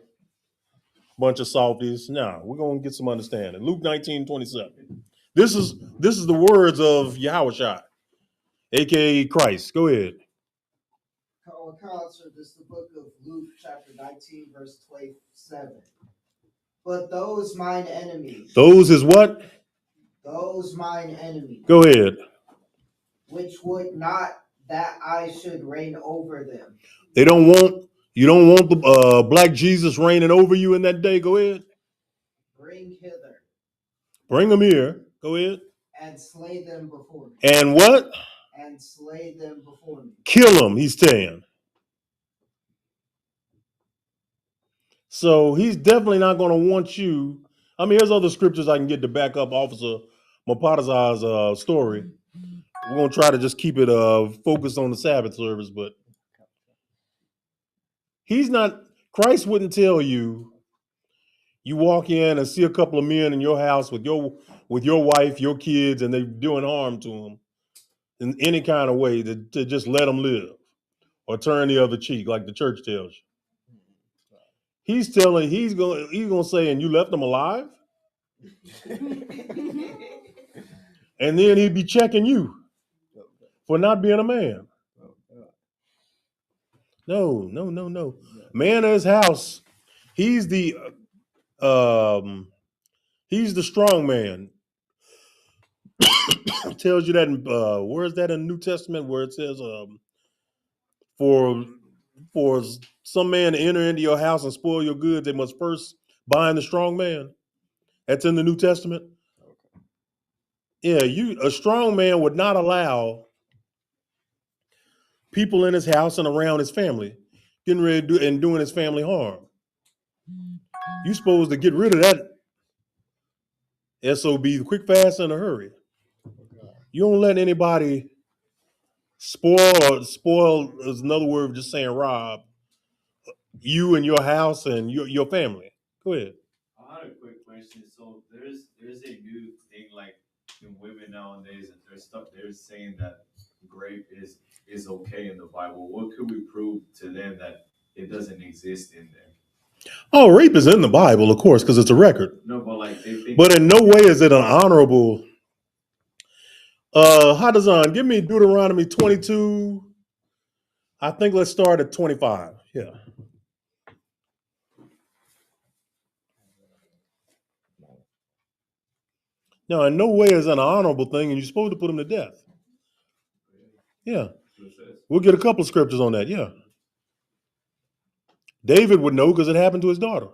bunch of softies. Now, we're going to get some understanding. Luke 19, 27. This is the words of Yahushua, aka Christ. Go ahead. This is the book of Luke, chapter 19, verse 27. But those mine enemies. Those is what? Those mine enemies. Go ahead. Which would not that I should reign over them. You don't want the black Jesus reigning over you in that day. Go ahead. Bring hither. Bring them here. Go ahead. And slay them before me. And what? And slay them before me. Kill them, he's saying. So he's definitely not going to want you. I mean, here's other scriptures I can get to back up Officer Mapadaza's story. We're going to try to just keep it focused on the Sabbath service, but he's not Christ wouldn't tell you, you walk in and see a couple of men in your house with your wife, your kids, and they're doing harm to them in any kind of way to just let them live or turn the other cheek like the church tells you. He's gonna say, and you left them alive? And then he'd be checking you for not being a man. No. Man of his house, he's the strong man. It tells you that in, where is that in the New Testament where it says for some man to enter into your house and spoil your goods, they must first bind the strong man. That's in the New Testament. Yeah, a strong man would not allow people in his house and around his family getting ready to do and doing his family harm. You're supposed to get rid of that SOB quick, fast, in a hurry. You don't let anybody spoil is another word of just saying rob you and your house and your family. Go ahead. I had a quick question. So there's a new thing like in women nowadays, and they're saying that rape is okay in the Bible. What could we prove to them that it doesn't exist in there? Oh, rape is in the Bible, of course, because it's a record. No, but like they think. But in no way is it an honorable. Hadazan, give me Deuteronomy 22. I think let's start at 25. Yeah. No, in no way is it an honorable thing, and you're supposed to put him to death. Yeah. We'll get a couple of scriptures on that. Yeah. David would know because it happened to his daughter.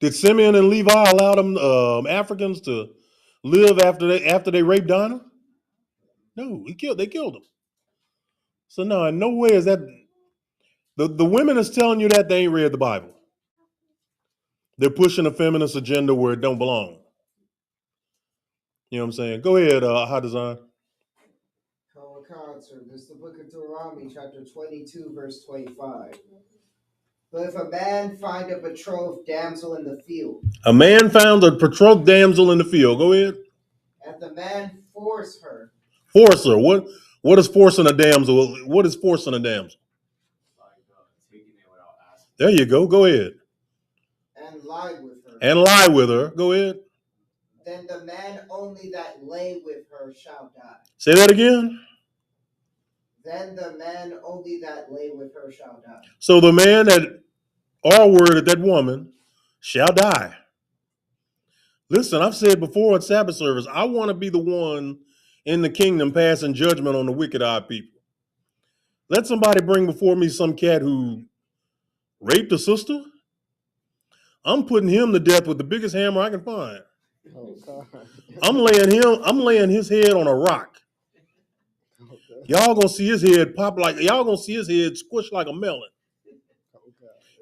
Did Simeon and Levi allow them Africans to live after they raped Dinah? No, they killed them. So no, in no way is that the women is telling you that they ain't read the Bible. They're pushing a feminist agenda where it don't belong. You know what I'm saying? Go ahead, Hadazan. This is the book of Deuteronomy, chapter 22, verse 25. But if a man find a betrothed damsel in the field. A man found a betrothed damsel in the field. Go ahead. And the man force her. Force her. What is forcing a damsel? What is forcing a damsel? There you go. Go ahead. And lie with her. And lie with her. Go ahead. Then the man only that lay with her shall die. Say that again. Then the man only that lay with her shall die. So the man that R-worded that woman shall die. Listen, I've said before at Sabbath service, I want to be the one in the kingdom passing judgment on the wicked-eyed people. Let somebody bring before me some cat who raped a sister. I'm putting him to death with the biggest hammer I can find. Oh, God. I'm laying his head on a rock. Y'all gonna see his head squish like a melon.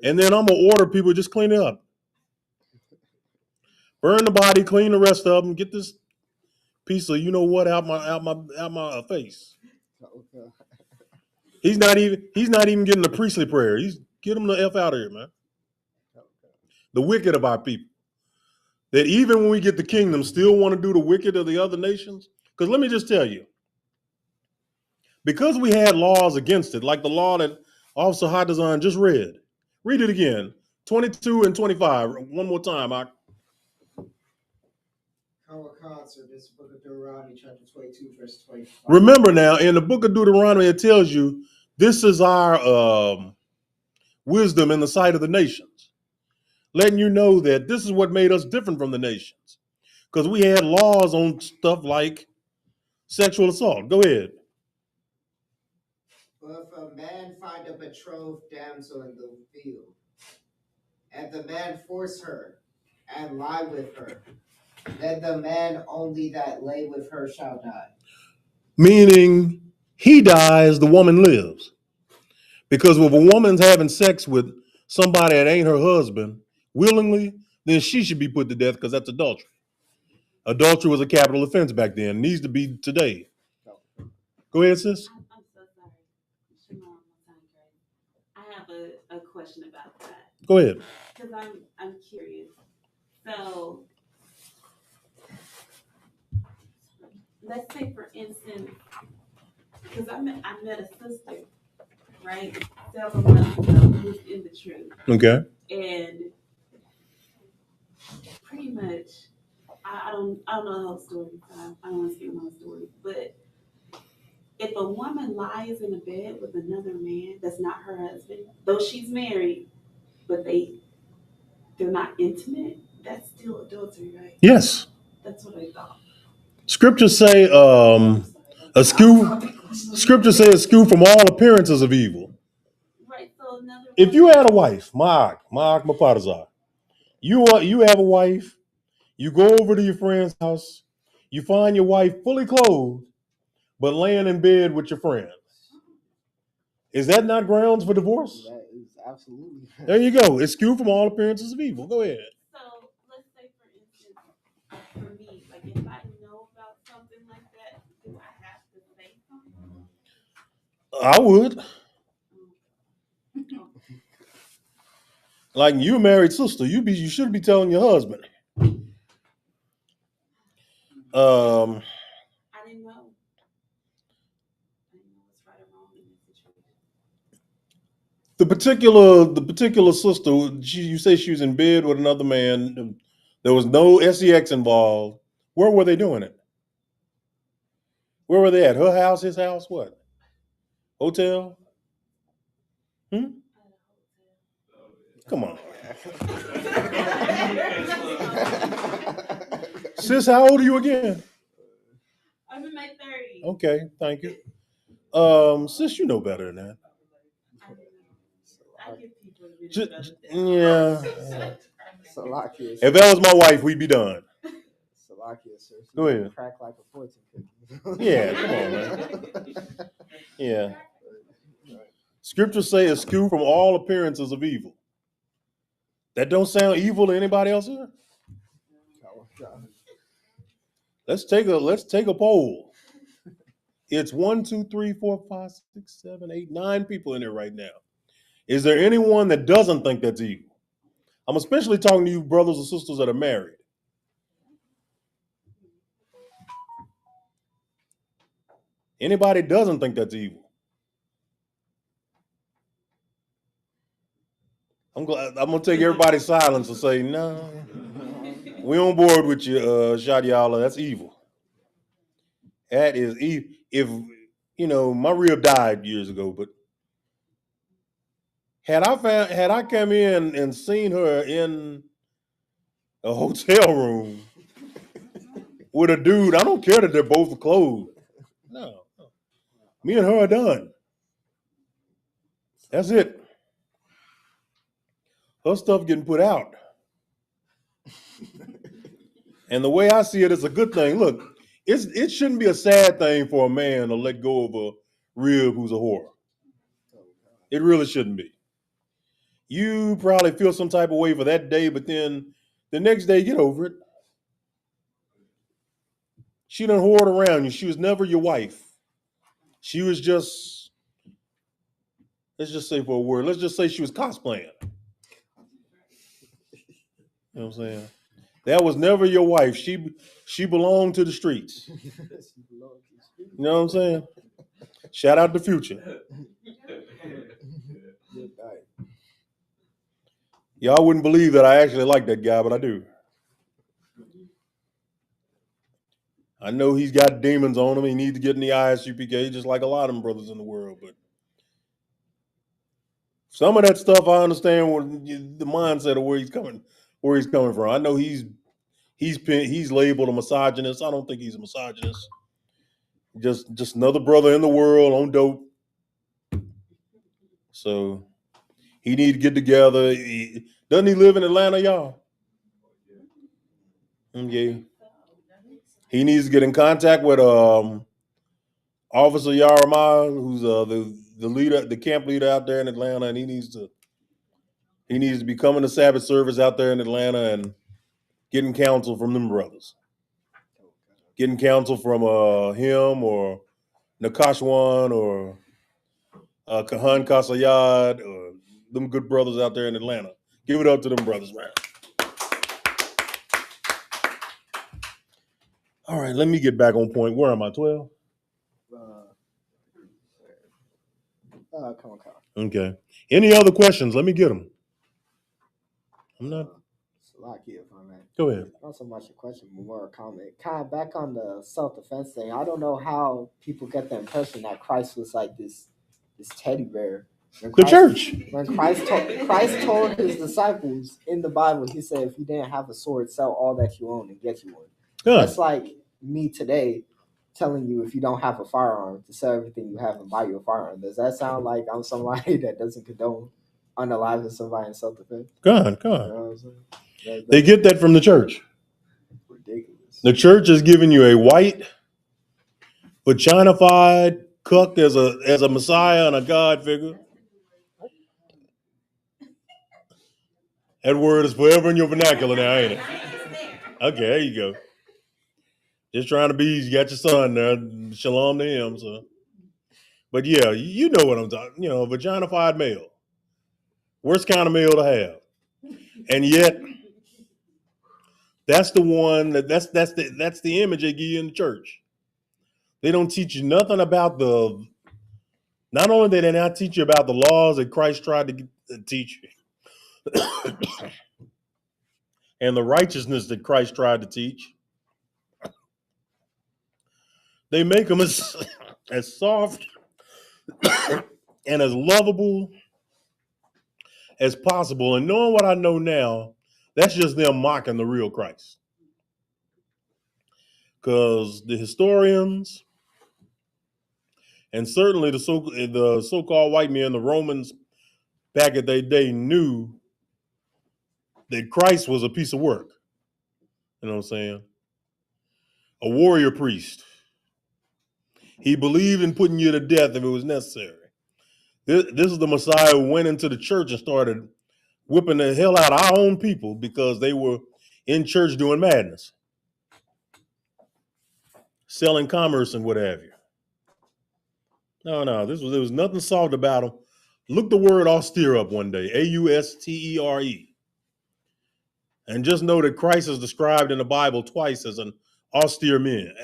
And then I'm gonna order people just clean it up. Burn the body, clean the rest of them, get this piece of you know what out my face. He's not even getting the priestly prayer. Get him the F out of here, man. The wicked of our people. That even when we get the kingdom, still want to do the wicked of the other nations. Because let me just tell you, because we had laws against it, like the law that Officer Hadazan just read. Read it again. 22 and 25. One more time. This book of Deuteronomy, chapter 22, verse 25. Remember now, in the book of Deuteronomy, it tells you this is our wisdom in the sight of the nations. Letting you know that this is what made us different from the nations. Because we had laws on stuff like sexual assault. Go ahead. But if a man find a betrothed damsel in the field, and the man force her, and lie with her, then the man only that lay with her shall die. Meaning, he dies, the woman lives. Because if a woman's having sex with somebody that ain't her husband willingly, then she should be put to death because that's adultery. Adultery was a capital offense back then. It needs to be today. Go ahead, sis. I'm so sorry. question about that. Go ahead. Because I'm curious. So let's say, for instance, because I met a sister, right, several months ago, who's in the truth. Okay. And pretty much, I don't know the whole story. I don't want to speak my whole story. But if a woman lies in a bed with another man that's not her husband, though she's married, but they're not intimate, that's still adultery, right? Yes. That's what I thought. Scriptures say Scriptures say eschew from all appearances of evil. Right. So another. If you had a wife, Ma'ak Maparazar, you have a wife, you go over to your friend's house, you find your wife fully clothed, but laying in bed with your friend. Is that not grounds for divorce? That is absolutely. There you go. Eschew from all appearances of evil. Go ahead. So let's say, for instance, for me, like if I know about something like that, do I have to say something? I would. Like, you a married sister, you should be telling your husband. I didn't know. I didn't know what's right or wrong in this situation. The particular sister, you say she was in bed with another man. There was no sex involved. Where were they doing it? Where were they at? Her house, his house, what? Hotel? Come on. Sis, how old are you again? I'm in my 30s. Okay, thank you. Sis, you know better than that. I give people Yeah. Salakia. If that was my wife, we'd be done. Salakia, sir. So go ahead. Crack like a fortune cookie. Yeah, come on, man. Yeah. Scriptures say eschew from all appearances of evil. That don't sound evil to anybody else here? Let's take a poll. It's 1, 2, 3, 4, 5, 6, 7, 8, 9 people in there right now. Is there anyone that doesn't think that's evil? I'm especially talking to you brothers and sisters that are married. Anybody doesn't think that's evil? I'm gonna take everybody's silence and say, no, we on board with you, Shadiala. That's evil. That is evil. If my rib died years ago, but had I come in and seen her in a hotel room with a dude, I don't care that they're both clothed. No. Me and her are done. That's it. Her stuff getting put out. And the way I see it, it's a good thing. Look, it shouldn't be a sad thing for a man to let go of a rib who's a whore. It really shouldn't be. You probably feel some type of way for that day, but then the next day, get over it. She done whored around you. She was never your wife. She was just, let's just say for a word, let's just say she was cosplaying. You know what I'm saying? That was never your wife. She belonged to the streets. You know what I'm saying? Shout out to Future. Y'all wouldn't believe that I actually like that guy, but I do. I know he's got demons on him. He needs to get in the ISUPK, just like a lot of them brothers in the world. But some of that stuff, I understand the mindset of where he's coming from. I know he's labeled a misogynist. I don't think he's a misogynist. Just another brother in the world on dope. So he need to get together. Doesn't he live in Atlanta, y'all? Yeah. He needs to get in contact with Officer Yaramah, who's the leader, the camp leader out there in Atlanta, and he needs to be coming to Sabbath service out there in Atlanta and getting counsel from them brothers. Getting counsel from him or Nakashwan or Kahan Kasayad or them good brothers out there in Atlanta. Give it up to them brothers, man. All right, let me get back on point. Where am I? 12? Come on. Okay. Any other questions? Let me get them. I'm not. Salakia, if I may. Go ahead. Not so much a question, but more a comment. Kind of back on the self-defense thing. I don't know how people get the impression that Christ was like this teddy bear. The church. When Christ told his disciples in the Bible, he said, if you didn't have a sword, sell all that you own and get you one. Good. That's like me today telling you if you don't have a firearm to sell everything you have and buy you a firearm. Does that sound like I'm somebody that doesn't condone unaliving somebody in self-defense? God. You know what I'm saying? They get that from the church. Ridiculous. The church is giving you a white, vaginified cuck as a Messiah and a God figure. That word is forever in your vernacular now, ain't it? Okay, there you go. Just trying to be, you got your son there. Shalom to him. So, but yeah, you know what I'm talking. You know, vaginified male. Worst kind of male to have. And yet, that's the one that's the image they give you in the church. They don't teach you nothing about not only did they not teach you about the laws that Christ tried to teach you and the righteousness that Christ tried to teach, they make them as soft and as lovable as possible. And knowing what I know now, that's just them mocking the real Christ. Because the historians and certainly the so-called white men, the Romans back at their day, knew that Christ was a piece of work. You know what I'm saying? A warrior priest. He believed in putting you to death if it was necessary. This is the Messiah who went into the church and started whipping the hell out of our own people because they were in church doing madness, selling commerce and what have you. No, there was nothing soft about them. Look the word austere up one day, Austere. And just know that Christ is described in the Bible twice as an austere man.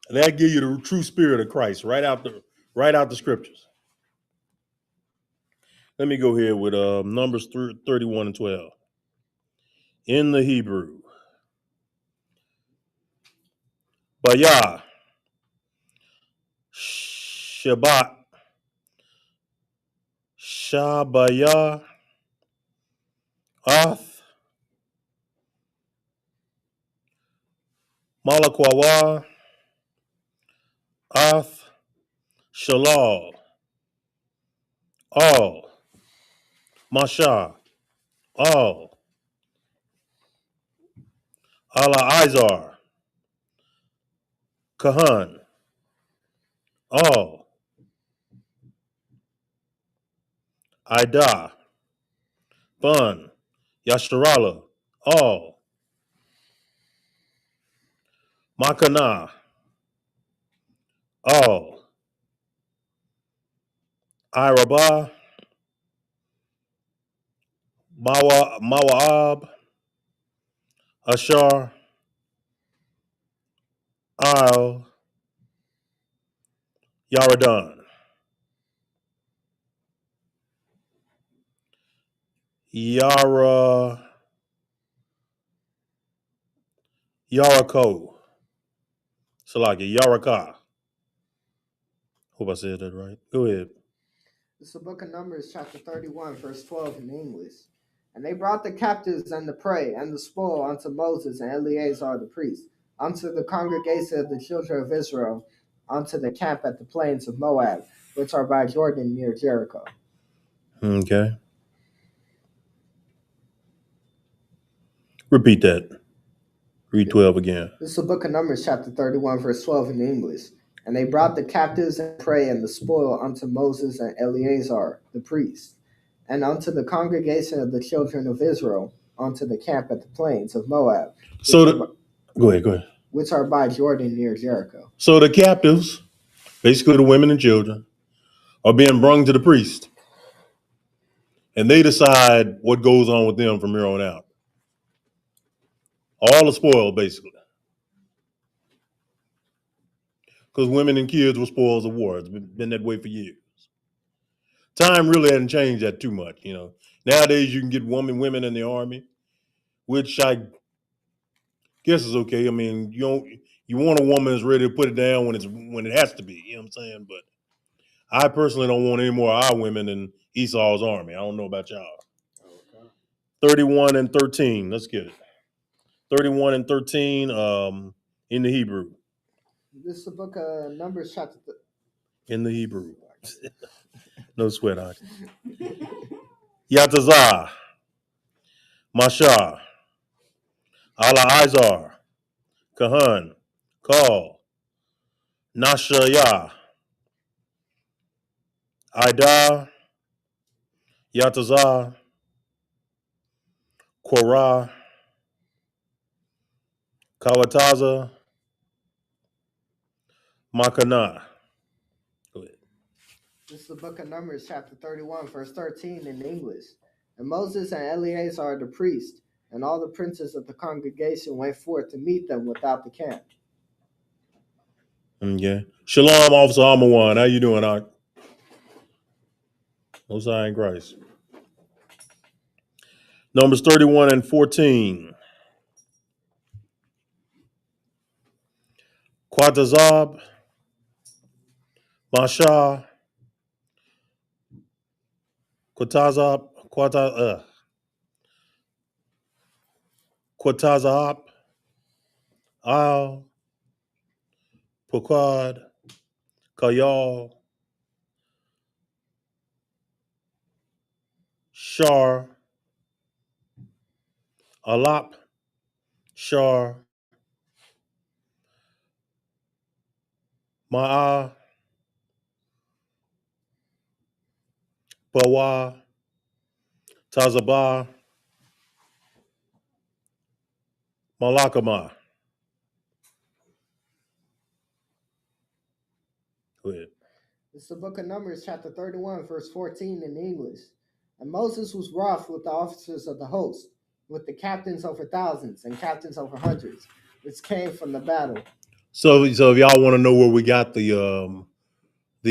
And that gives you the true spirit of Christ right out the scriptures. Let me go here with Numbers 31 and 12. In the Hebrew. Bayah. Shabbat. Shabayah. Ath. Malakwawa. Ath. Shalal. All. Masha. All. Allah Izar. Kahan. All. Ida. Bun. Yasharala. All. Makana. All. Irabah. Mawa'ab. Ashar. Al. Yaradan. Yarako. Salaki. Yaraka. Hope I said that right. Go ahead. This is the book of Numbers, chapter 31, verse 12 in English. And they brought the captives and the prey and the spoil unto Moses and Eleazar the priest, unto the congregation of the children of Israel, unto the camp at the plains of Moab, which are by Jordan near Jericho. Okay. Repeat that. Read 12 again. This is the book of Numbers, chapter 31, verse 12 in English. And they brought the captives and prey and the spoil unto Moses and Eleazar the priest, and unto the congregation of the children of Israel, unto the camp at the plains of Moab. Go ahead. Which are by Jordan near Jericho. So the captives, basically the women and children, are being brung to the priest. And they decide what goes on with them from here on out. All the spoil, basically. Because women and kids were spoils of war. It's been that way for years. Time really hasn't changed that too much, you know. Nowadays you can get women in the army, which I guess is okay. I mean, you want a woman that's ready to put it down when it has to be, you know what I'm saying? But I personally don't want any more of our women in Esau's army. I don't know about y'all. Okay. 31 and 13. Let's get it. 31 and 13 in the Hebrew. This is the book of Numbers chapter. In the Hebrew. No sweat, Hockey. Yatazah, Mashah, Ala-Izar, Kahan, Kal, Nashayah, Ida, Yatazah, Korah, Kawataza, Makanah. Go ahead. This is the book of Numbers, chapter 31, verse 13 in English. And Moses and Eleazar the priest, and all the princes of the congregation went forth to meet them without the camp. Okay. Shalom, Officer Amawan. How you doing, Ark? Mosiah in Christ. Numbers 31 and 14. Quatazab, Mashah, Quatazab, Quatazab, Al, Pukad, Kayal, Shar, Alap, Shar, Ma'a, Bawa, Tazabah, Malakama. Go ahead. This is the book of Numbers, chapter 31, verse 14 in English. And Moses was wroth with the officers of the host, with the captains over thousands and captains over hundreds, which came from the battle. So if y'all want to know where we got the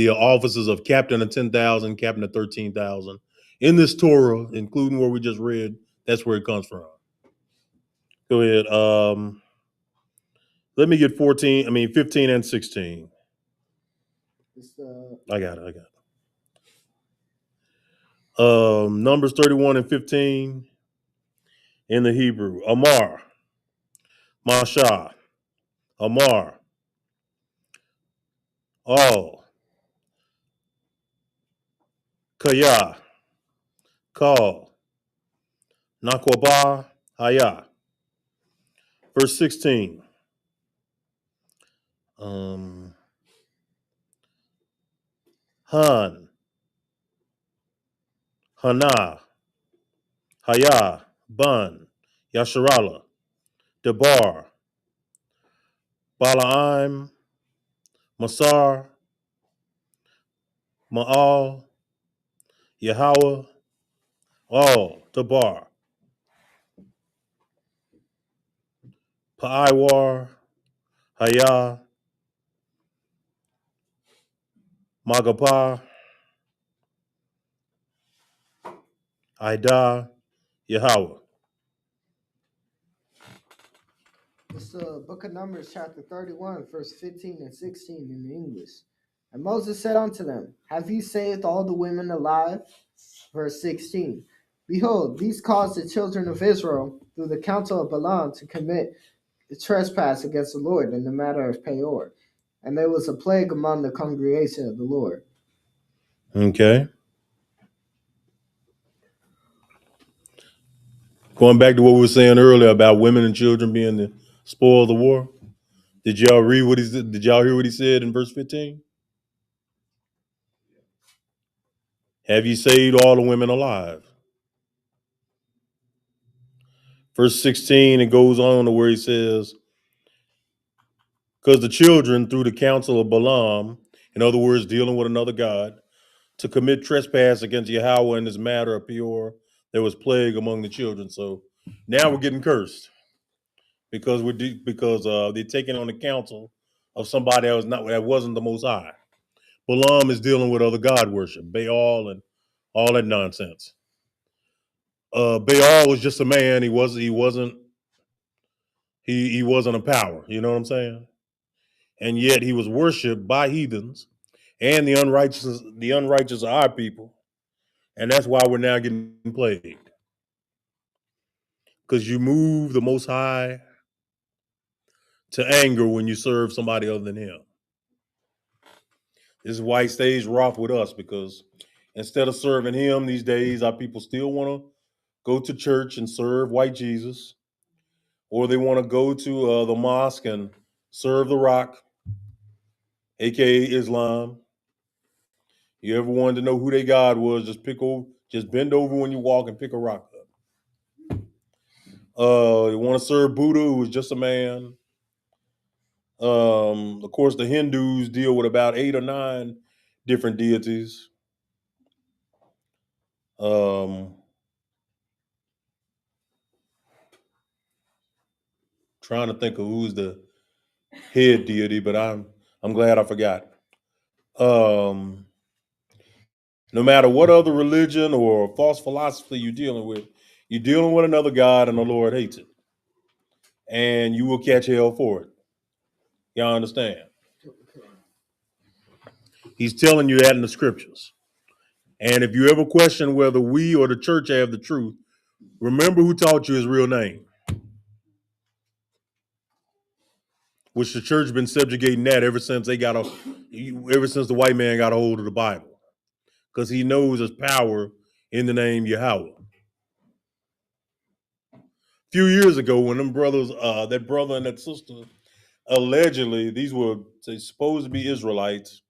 officers of captain of 10,000, captain of 13,000, in this Torah, including where we just read, that's where it comes from. Go ahead. Let me get 15 and 16. I got it. Numbers 31 and 15 in the Hebrew. Amar, Mashah, Amar, Al, Kaya, Kal, Nakwabah, Haya. Verse 16. Han, Hana, Haya, Bun, Yasharala, Debar, Balaam, Masar, Ma'al, Yahweh, All, Debar, Pa'iwar, Haya, Magapah, Ida, Yahweh. It's the book of Numbers, chapter 31, verse 15 and 16 in English. And Moses said unto them, Have ye saved all the women alive? Verse 16. Behold, these caused the children of Israel through the counsel of Balaam to commit a trespass against the Lord in the matter of Peor. And there was a plague among the congregation of the Lord. Okay. Going back to what we were saying earlier about women and children being the spoil of the war. Did y'all read what he said? Did y'all hear what he said in verse 15? Have you saved all the women alive? Verse 16, it goes on to where he says, because the children, through the counsel of Balaam, in other words, dealing with another god, to commit trespass against Yahweh in this matter of Peor, there was plague among the children. So now we're getting cursed because they're taking on the counsel of somebody that wasn't the Most High. Balaam is dealing with other god worship, Baal and all that nonsense. Baal was just a man. He wasn't a power. You know what I'm saying? And yet he was worshipped by heathens and the unrighteous of our people. And that's why we're now getting plagued. Because you move the Most High to anger when you serve somebody other than him. This is why he stays wroth with us, because instead of serving him these days, our people still want to go to church and serve white Jesus, or they want to go to the mosque and serve the rock, aka Islam. You ever wanted to know who their God was? Just bend over when you walk and pick a rock up. You want to serve Buddha, who is just a man. Of course, the Hindus deal with about 8 or 9 different deities. Trying to think of who's the head deity, but I'm glad I forgot. No matter what other religion or false philosophy you're dealing with another God, and the Lord hates it, and you will catch hell for it. Y'all understand? He's telling you that in the scriptures. And if you ever question whether we or the church have the truth, remember who taught you his real name, which the church been subjugating that ever since the white man got a hold of the Bible, because he knows there's power in the name Yahweh. A few years ago, when them brothers, that brother and that sister, allegedly, these were supposed to be Israelites,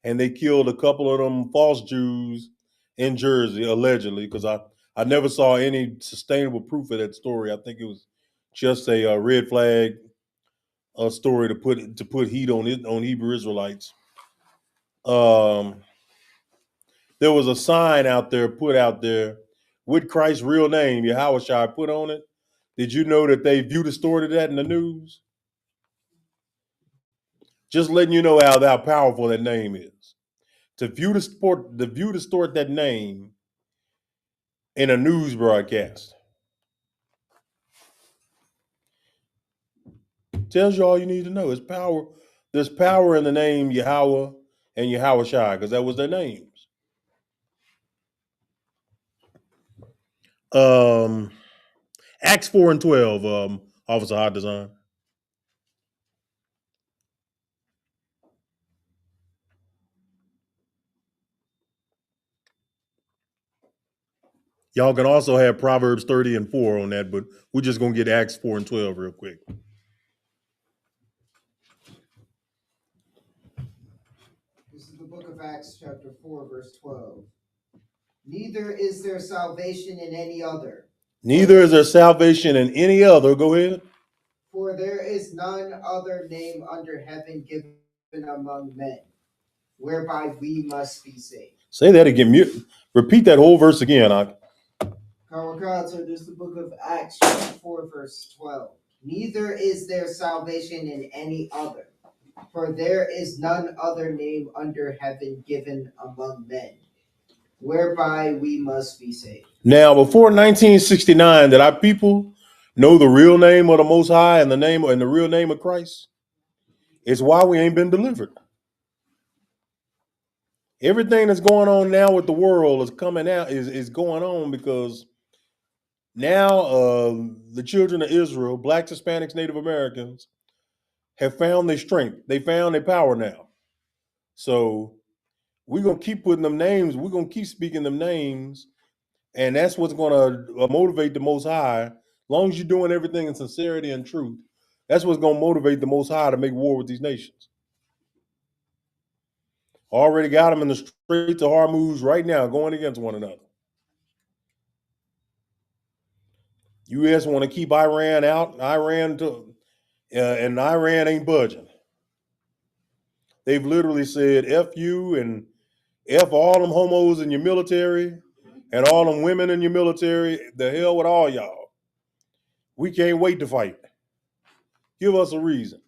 and they killed a couple of them false Jews in Jersey, allegedly, because I never saw any sustainable proof of that story. I think it was just a red flag story to put heat on Hebrew Israelites. There was a sign put out there with Christ's real name, Yahweh put on it. Did you know that they view distorted that in the news? Just letting you know how powerful that name is. To view distort that name in a news broadcast tells you all you need to know. It's power. There's power in the name Yahweh and Yahweh Shai, because that was their names. Acts 4 and 12, Officer Hot Design. Y'all can also have Proverbs 30 and 4 on that, but we're just going to get Acts 4 and 12 real quick. This is the book of Acts, chapter 4, verse 12. Neither is there salvation in any other. Neither is there salvation in any other. Go ahead. For there is none other name under heaven given among men, whereby we must be saved. Say that again. Repeat that whole verse again. So this is the book of Acts, chapter 4, verse 12. Neither is there salvation in any other, for there is none other name under heaven given among men, whereby we must be saved. Now, before 1969, did our people know the real name of the Most High and the real name of Christ? It's why we ain't been delivered. Everything that's going on now with the world is coming out is going on because now the children of Israel, blacks, Hispanics, Native Americans, have found their strength. They found their power now. So we're gonna keep putting them names. We're gonna keep speaking them names, and that's what's gonna motivate the Most High. As long as you're doing everything in sincerity and truth, that's what's gonna motivate the Most High to make war with these nations. Already got them in the Straits of Hormuz right now, going against one another. U.S. want to keep Iran out. And Iran ain't budging. They've literally said "F you" and F all them homos in your military and all them women in your military. The hell with all y'all. We can't wait to fight. Give us a reason.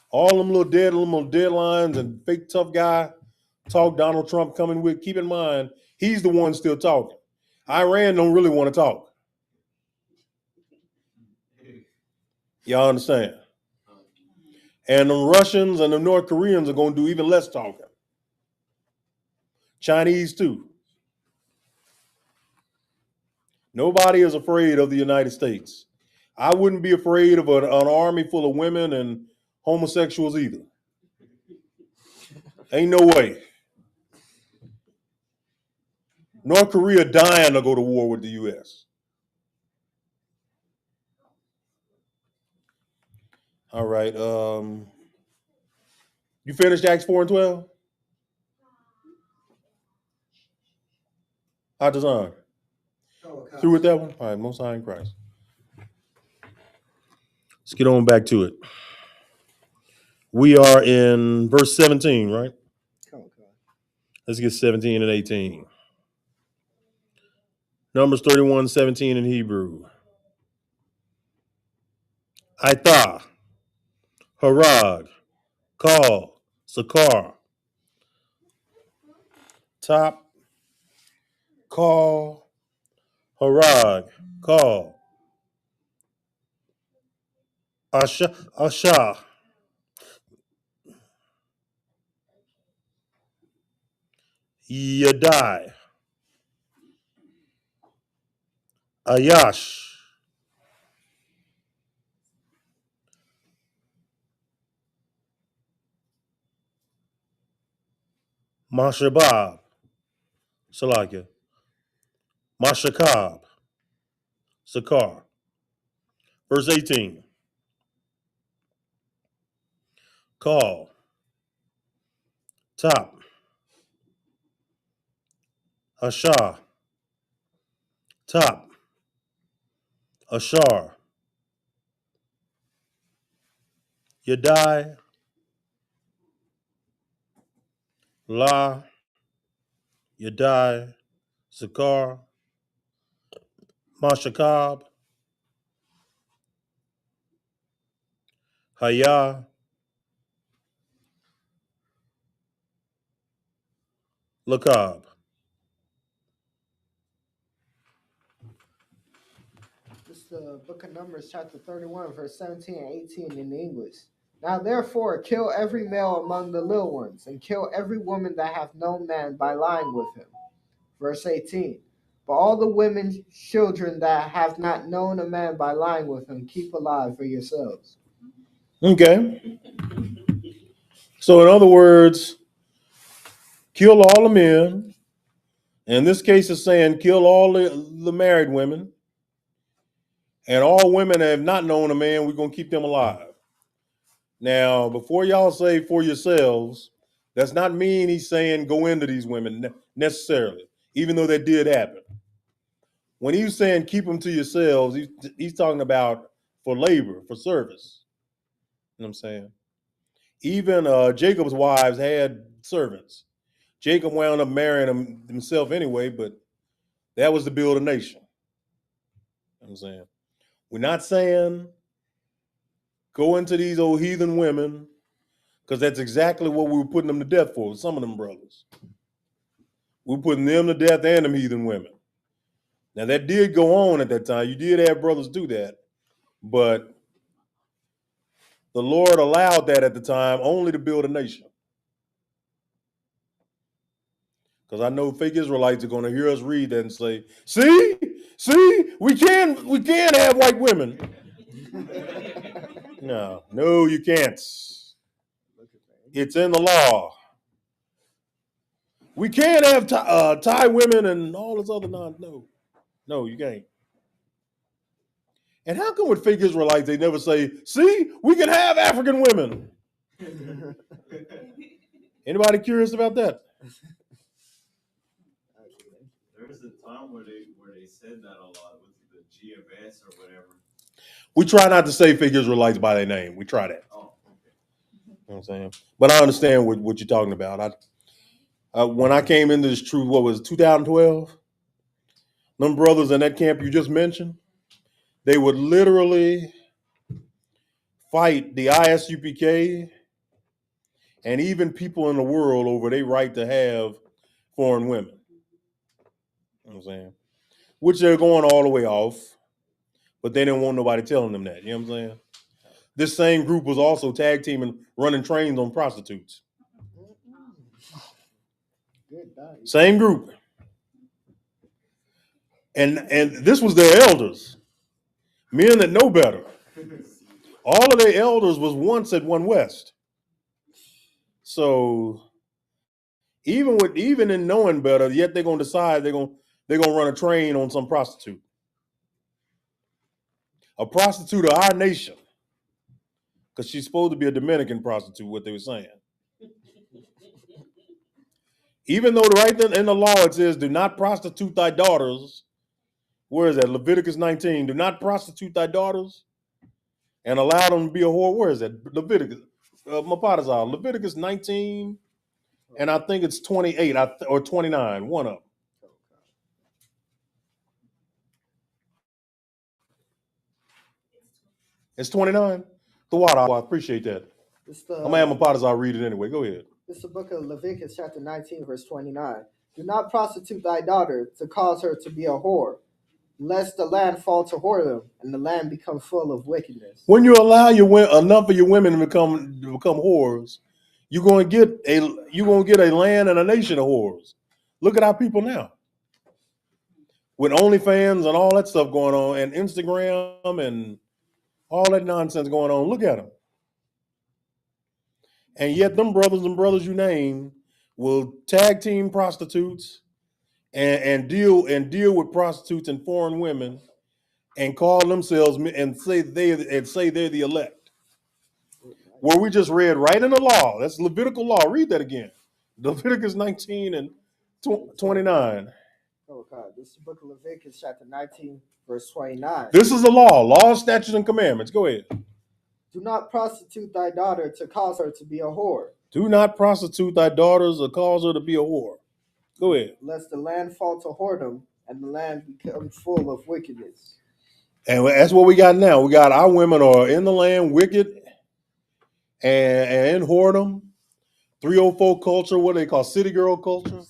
All them little deadlines and fake tough guy talk Donald Trump coming with. Keep in mind, he's the one still talking. Iran don't really want to talk. Y'all understand? And the Russians and the North Koreans are going to do even less talking. Chinese too. Nobody is afraid of the United States. I wouldn't be afraid of an army full of women and homosexuals either. Ain't no way. North Korea dying to go to war with the U.S. All right. You finished Acts 4 and 12? How's design? Through with that one? All right, Most High in Christ. Let's get on back to it. We are in verse 17, right? Let's get 17 and 18. Numbers 31, 17 in Hebrew. Aitha, Harad, Kal, Sakar, Top, Kal, Harad, Kal, Asha, Yadai, Ayash, Mashabab, Salakia, Mashakab, Sakar. Verse 18. Kal, Top, Asha, Top, Ashar, Yadai, La, Yadai, Sakar, Mashakab, Haya, Lakab. This is the book of Numbers, chapter 31, verse 17 and 18 in the English. Now therefore kill every male among the little ones, and kill every woman that hath known man by lying with him. Verse 18. But all the women, children that have not known a man by lying with him, keep alive for yourselves. Okay. So in other words, kill all the men. In this case, it's saying kill all the married women. And all women that have not known a man, we're going to keep them alive. Now, before y'all say for yourselves, that's not mean he's saying go into these women necessarily, even though that did happen. When he was saying keep them to yourselves, he's talking about for labor, for service. You know what I'm saying? Even Jacob's wives had servants. Jacob wound up marrying them himself anyway, but that was to build a nation. You know what I'm saying? We're not saying go into these old heathen women, because that's exactly what we were putting them to death for, some of them brothers. We were putting them to death and them heathen women. Now, that did go on at that time. You did have brothers do that, but the Lord allowed that at the time only to build a nation. Because I know fake Israelites are going to hear us read that and say, see, we can have white women. No, you can't. It's in the law. We can't have Thai women and all this other no, you can't. And how come with fake Israelites they never say, see, we can have African women? Anybody curious about that? There was a time where they said that a lot with the GMS or whatever. We try not to say fake Israelites by their name. We try that. Oh, okay. You know what I'm saying? But I understand what you're talking about. when I came into this truth, what was it, 2012? Them brothers in that camp you just mentioned, they would literally fight the ISUPK and even people in the world over their right to have foreign women. You know what I'm saying? Which they're going all the way off, but they didn't want nobody telling them that. You know what I'm saying? This same group was also tag teaming, running trains on prostitutes. Same group. And this was their elders, men that know better. All of their elders was once at One West. So even in knowing better, yet they're gonna decide they're gonna run a train on some prostitute. A prostitute of our nation. Because she's supposed to be a Dominican prostitute, what they were saying. Even though right in the law it says, do not prostitute thy daughters. Where is that? Leviticus 19. Do not prostitute thy daughters and allow them to be a whore. Where is that? Leviticus. Leviticus 19, and I think it's 28 or 29, one of them. It's 29? The water, I appreciate that. I'm going to have my potters, I'll read it anyway. Go ahead. It's the book of Leviticus chapter 19, verse 29. Do not prostitute thy daughter to cause her to be a whore, lest the land fall to whoredom and the land become full of wickedness. When you allow enough of your women to become whores, you're going to get a land and a nation of whores. Look at our people now. With OnlyFans and all that stuff going on, and Instagram and all that nonsense going on. Look at them. And yet them brothers you name will tag team prostitutes and deal with prostitutes and foreign women and call themselves and say they're the elect. Where we just read right in the law. That's Levitical law. Read that again. Leviticus 19 and 29. Oh God, this is the book of Leviticus chapter 19, verse 29. This is the law, statutes, and commandments. Go ahead. Do not prostitute thy daughter to cause her to be a whore. Do not prostitute thy daughters or cause her to be a whore. Go ahead. Lest the land fall to whoredom and the land become full of wickedness. And that's what we got now. We got our women are in the land wicked and in whoredom. 304 culture, what do they call city girl culture?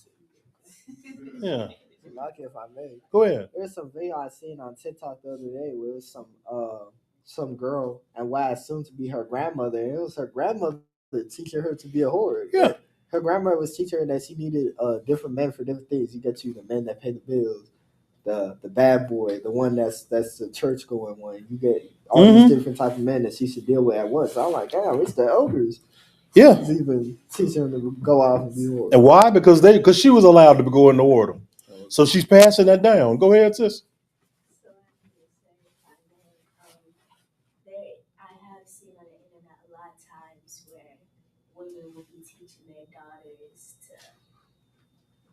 Yeah. Lucky if I may. Go ahead. There's some video I seen on TikTok the other day where it was some girl and what I assumed to be her grandmother. And it was her grandmother teaching her to be a whore. Yeah. Her grandmother was teaching her that she needed different men for different things. You get you the men that pay the bills, the bad boy, the one that's the church going one. You get all these different type of men that she should deal with at once. So I'm like, damn, it's the elders. Yeah. She's even teaching her to go out and be whore. And why? Because she was allowed to go into whoredom. So she's passing that down. Go ahead, sis. I have seen on the internet a lot of times where women will be teaching their daughters to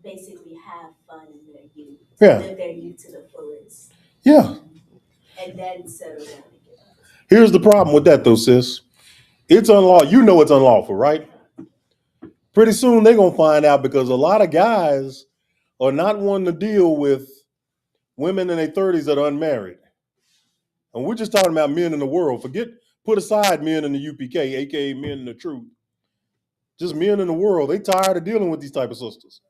basically have fun in their youth, live their youth to the fullest. Yeah. And then settle down again. Here's the problem with that, though, sis. It's unlawful. You know it's unlawful, right? Pretty soon they're going to find out because a lot of guys are not wanting to deal with women in their 30s that are unmarried. And we're just talking about men in the world. Put aside men in the UPK, aka men in the truth. Just men in the world. They tired of dealing with these type of sisters.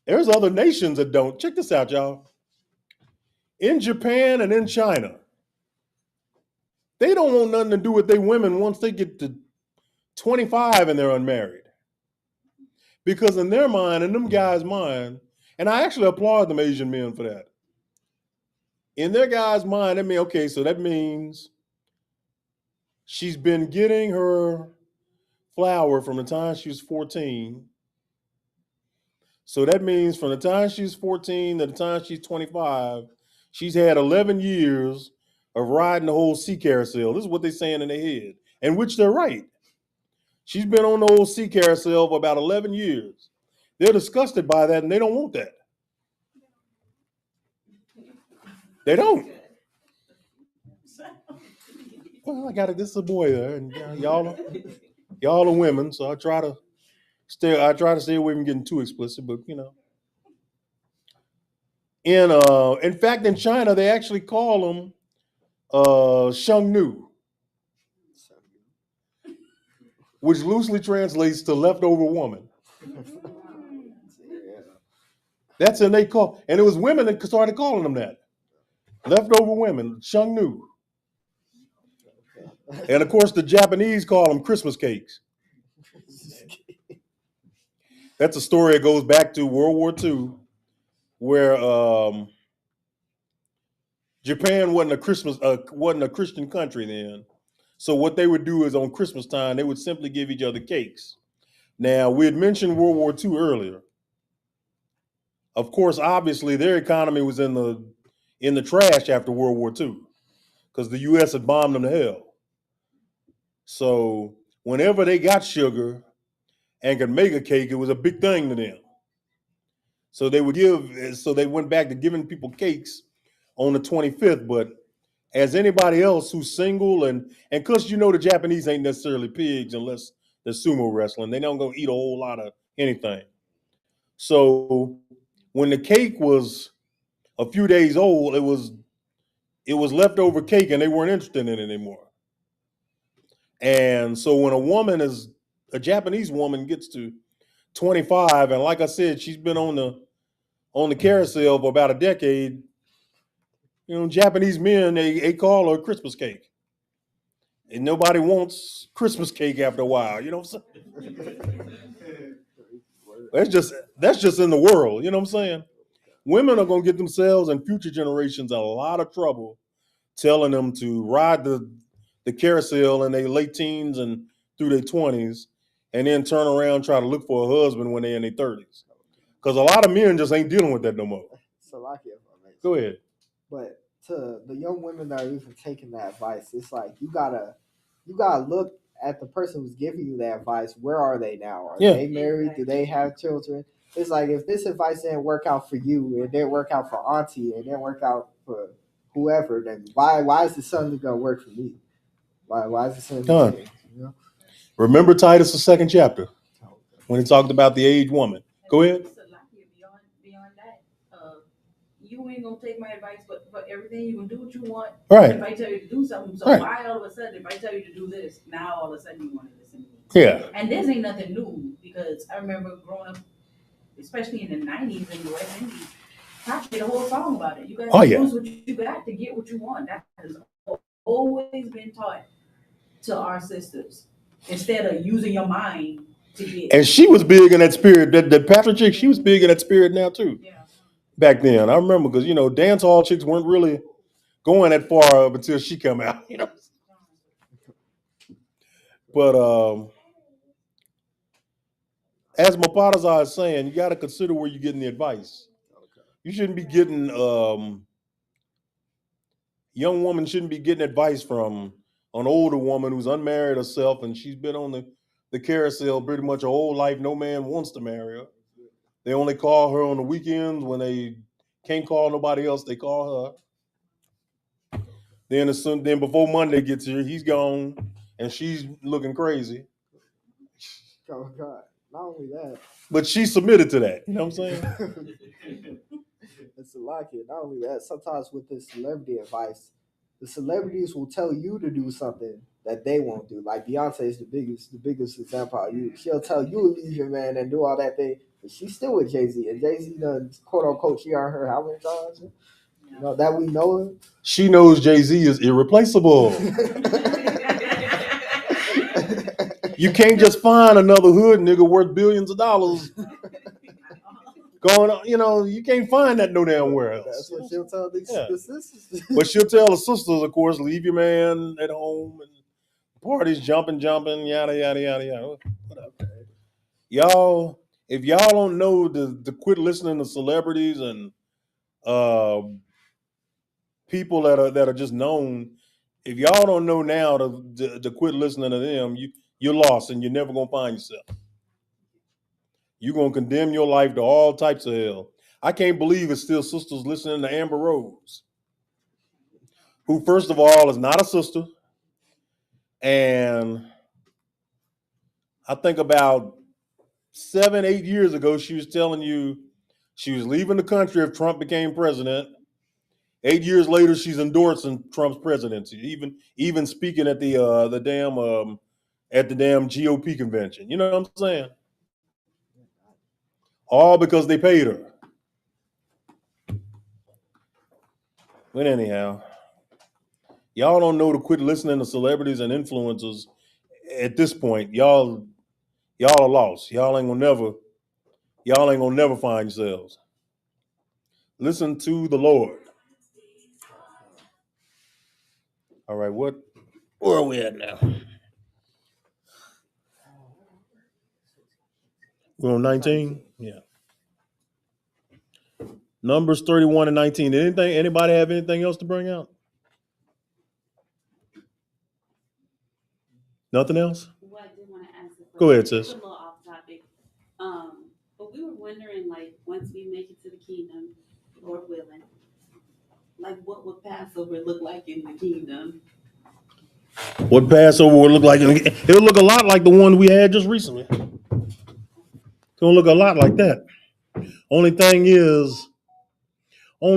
There's other nations that don't. Check this out, y'all. In Japan and in China, they don't want nothing to do with their women once they get to 25 and they're unmarried. Because in their mind, in them guys' mind, and I actually applaud them Asian men for that. In their guys' mind, so that means she's been getting her flower from the time she was 14. So that means from the time she's 14 to the time she's 25, she's had 11 years of riding the whole sea carousel. This is what they're saying in their head, and which they're right. She's been on the whole sea carousel for about 11 years. They're disgusted by that, and they don't want that. They don't. Well, I got it. This is a boy there, and y'all are women, so I try to I try to stay away from getting too explicit, but you know. In fact, in China, they actually call them Sheng Nu, which loosely translates to leftover woman. That's what they call, and it was women that started calling them that. Leftover women, Sheng Nu. And of course, the Japanese call them Christmas cakes. That's a story that goes back to World War II, where Japan wasn't a Christian country then. So what they would do is on Christmas time, they would simply give each other cakes. Now, we had mentioned World War II earlier. Of course, obviously, their economy was in the trash after World War II because the U.S. had bombed them to hell. So whenever they got sugar and could make a cake, it was a big thing to them. So they went back to giving people cakes on the 25th. But as anybody else who's single and because you know the Japanese ain't necessarily pigs unless they're sumo wrestling, they don't go eat a whole lot of anything. So when the cake was a few days old, it was leftover cake and they weren't interested in it anymore. And so when a Japanese woman gets to 25, and like I said, she's been on the carousel for about a decade. You know, Japanese men they call her Christmas cake, and nobody wants Christmas cake after a while. You know what I'm saying? That's just in the world. You know what I'm saying? Women are gonna get themselves and future generations in a lot of trouble, telling them to ride the carousel in their late teens and through their 20s, and then turn around and try to look for a husband when they're in their 30s. Because a lot of men just ain't dealing with that no more. Go ahead. But to the young women that are even taking that advice, it's like you gotta look at the person who's giving you that advice. Where are they now? Are they married? Do they have children? It's like if this advice didn't work out for you, it didn't work out for auntie, it didn't work out for whoever, then why is it suddenly gonna work for me? Why is it suddenly change? You know? Remember Titus, the 2nd chapter, when he talked about the aged woman. Go ahead. Beyond that, you ain't gonna take my advice, but everything you can do what you want. Right. If I tell you to do something, so why all of a sudden, if I tell you to do this, now all of a sudden you want to listen to me? Yeah. And this ain't nothing new because I remember growing up, especially in the 90s in the West Indies, Pop did a whole song about it. You guys use what you got to get what you want. That has always been taught to our sisters instead of using your mind to get. And she was big in that spirit. That Patrick chick, she was big in that spirit now too. Yeah. Back then, I remember because dance hall chicks weren't really going that far up until she come out. But as Mapadaza is saying, you got to consider where you're getting the advice. You shouldn't be getting young woman shouldn't be getting advice from an older woman who's unmarried herself and she's been on the carousel pretty much her whole life. No man wants to marry her. They only call her on the weekends when they can't call nobody else. They call her. Then before Monday gets here, he's gone and she's looking crazy. Oh God! Not only that, but she submitted to that. You know what I'm saying? It's a lot here. Not only that, sometimes with this celebrity advice, the celebrities will tell you to do something that they won't do. Like Beyonce is the biggest example I use. She'll tell you to leave your man and do all that thing, but she's still with Jay-Z. And Jay-Z done quote unquote cheat on her how many times? That we know her. She knows Jay-Z is irreplaceable. You can't just find another hood nigga worth billions of dollars. Going on, you can't find that no damn where else. That's what she'll tell the sisters. But she'll tell the sisters, of course, leave your man at home and parties jumping, yada, yada, yada, yada. Whatever. Y'all, if y'all don't know to quit listening to celebrities and people that are just known, if y'all don't know now to quit listening to them, you're lost and you're never gonna find yourself. You're gonna condemn your life to all types of hell. I can't believe it's still sisters listening to Amber Rose, who, first of all, is not a sister. And I think about 7, 8 years ago, she was telling you she was leaving the country if Trump became president. 8 years later, she's endorsing Trump's presidency, even speaking at the damn GOP convention. You know what I'm saying? All because they paid her. But anyhow, y'all don't know to quit listening to celebrities and influencers. At this point, y'all are lost. Y'all ain't gonna never find yourselves. Listen to the Lord. All right, where are we at now? We're on 19? Yeah. Numbers 31 and 19. Anybody have anything else to bring out? Nothing else? Well, I did want to ask a question. Go ahead, It's sis. a little off topic. But we were wondering, like, once we make it to the kingdom, Lord willing, like, what would Passover look like in the kingdom? What Passover would look like? It'll look a lot like the one we had just recently. It'll look a lot like that. Only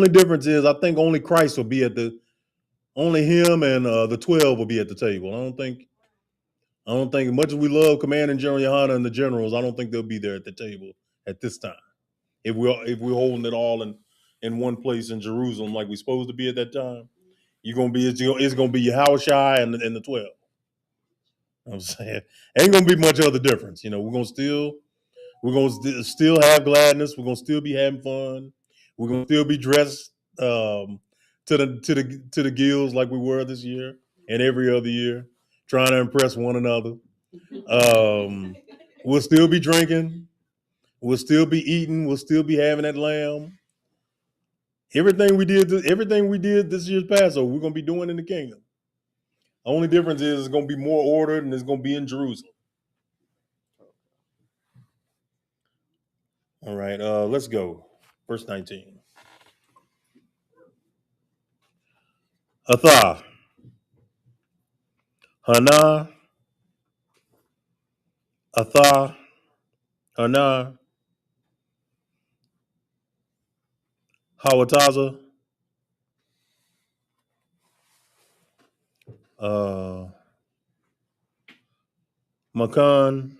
difference is I think only Christ will be only him and the 12 will be at the table. I don't think as much as we love Command and General Yohana and the generals, I don't think they'll be there at the table at this time. If we're holding it all in one place in Jerusalem like we're supposed to be at that time, it's gonna be Yahushua and the 12. You know what I'm saying, ain't gonna be much other difference. You know, we're gonna still have gladness. We're gonna still be having fun. We're gonna still be dressed to the gills like we were this year and every other year, trying to impress one another. We'll still be drinking. We'll still be eating. We'll still be having that lamb. Everything we did this year's Passover, we're gonna be doing in the kingdom. The only difference is it's gonna be more ordered and it's gonna be in Jerusalem. All right, let's go. Verse 19. Athah, Hana, Athah, Hana, Hawataza, uh, Makan,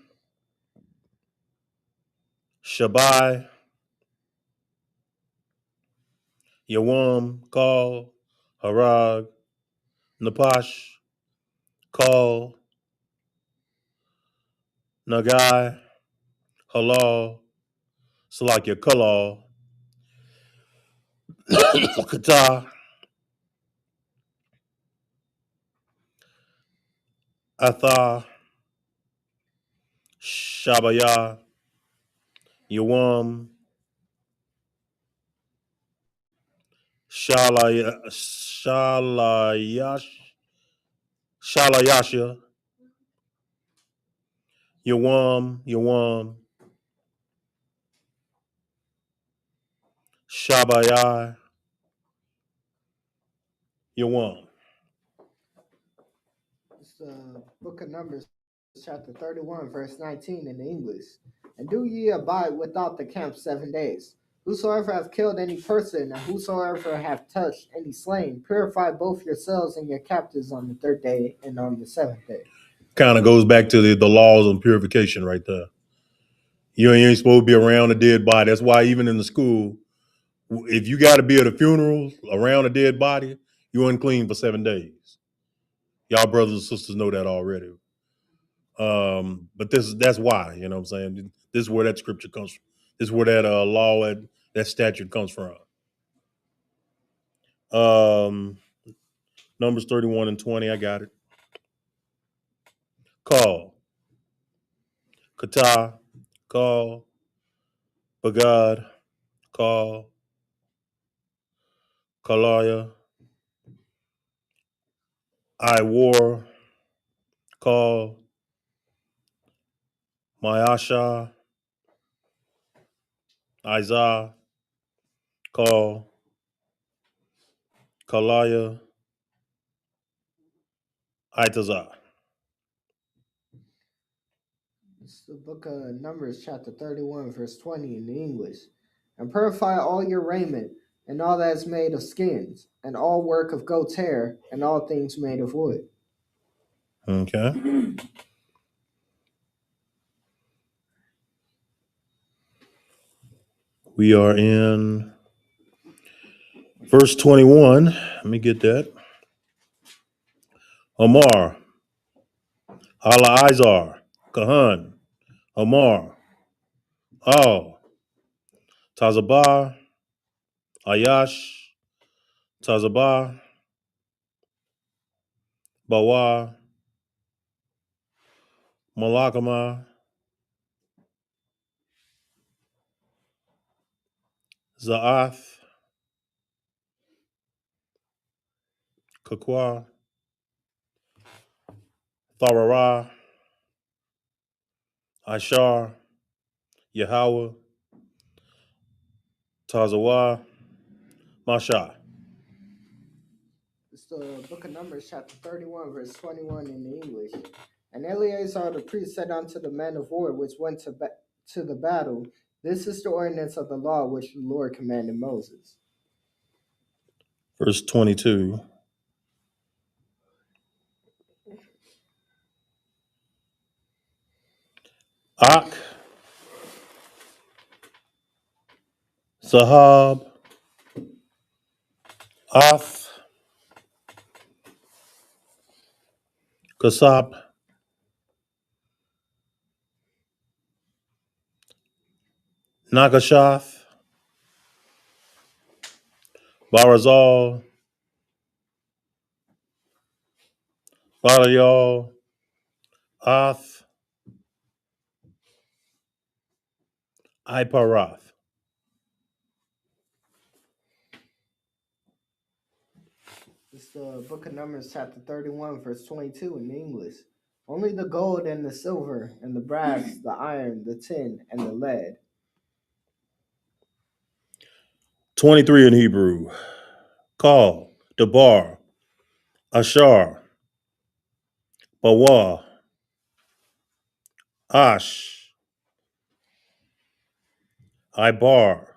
Shabai, Yawam, Kal, Harag, Napash, Kal, Nagai, Halal, Salakia, Kalal, Kata, Athah, Shabaya, Yawam, Shalayasha, Yawam, Shabaya, Yawam. It's the book of Numbers, chapter 31, verse 19 in the English. And do ye abide without the camp 7 days. Whosoever hath killed any person, and whosoever hath touched any slain, purify both yourselves and your captives on the 3rd day and on the 7th day. Kind of goes back to the laws on purification right there. You ain't supposed to be around a dead body. That's why even in the school, if you got to be at a funeral around a dead body, you're unclean for 7 days. Y'all brothers and sisters know that already. But that's why, you know what I'm saying? This is where that scripture comes from. This is where that law, that statute comes from. Numbers 31 and 20, I got it. Call, Kata, call, Bagad, call, Kalaya, I war, call, Mayasha, Isaiah, call, Kalaya, Itazah. It's the book of Numbers, chapter 31, verse 20 in the English. And purify all your raiment, and all that is made of skins, and all work of goat's hair, and all things made of wood. Okay. We are in verse 21. Let me get that. Omar, Allah Izar, Kahan, Omar, Al, Tazabah, Ayash, Tazabah, Bawa, Malakama, Za'ath, Kakwa, Tharara, Ashar, Yahweh, Tazawa, Masha. It's the book of Numbers, chapter 31, verse 21 in the English. And Eleazar the priest said unto the men of war which went to the battle, this is the ordinance of the law which the Lord commanded Moses. Verse 22. Ak, Sahab, Ath, Kasab, Nagashath, Barazal, Balayal, Ath, Iparath. It's the book of Numbers, chapter 31, verse 22 in English. Only the gold and the silver and the brass, the iron, the tin, and the lead. 23 in Hebrew. Kal, Debar, Ashar, Bawa, Ash, Ibar,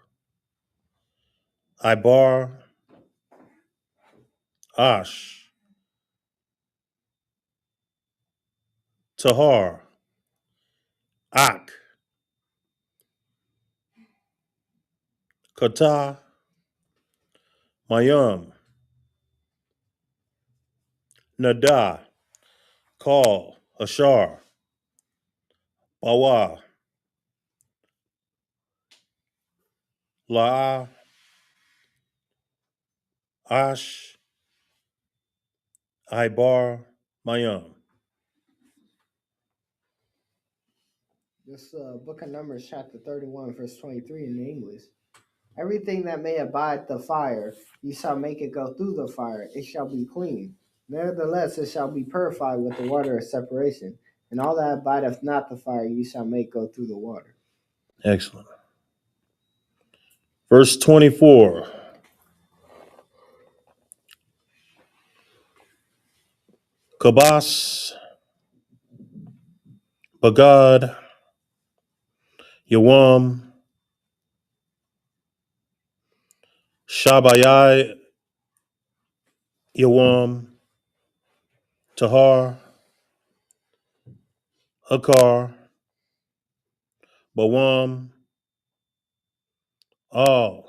Ash, Tahar, Ak, Kata, Mayam, Nada, Kal, Ashar, Bawa, La, Ash, Ibar, Mayam. This book of Numbers, chapter 31, verse 23 in the English. Everything that may abide the fire, you shall make it go through the fire, it shall be clean. Nevertheless, it shall be purified with the water of separation. And all that abideth not the fire, you shall make go through the water. Excellent. Verse 24. Kabas, Bagad, Yawam, Shabayai, Yawam, Tahar, Akar, Bawam, Al,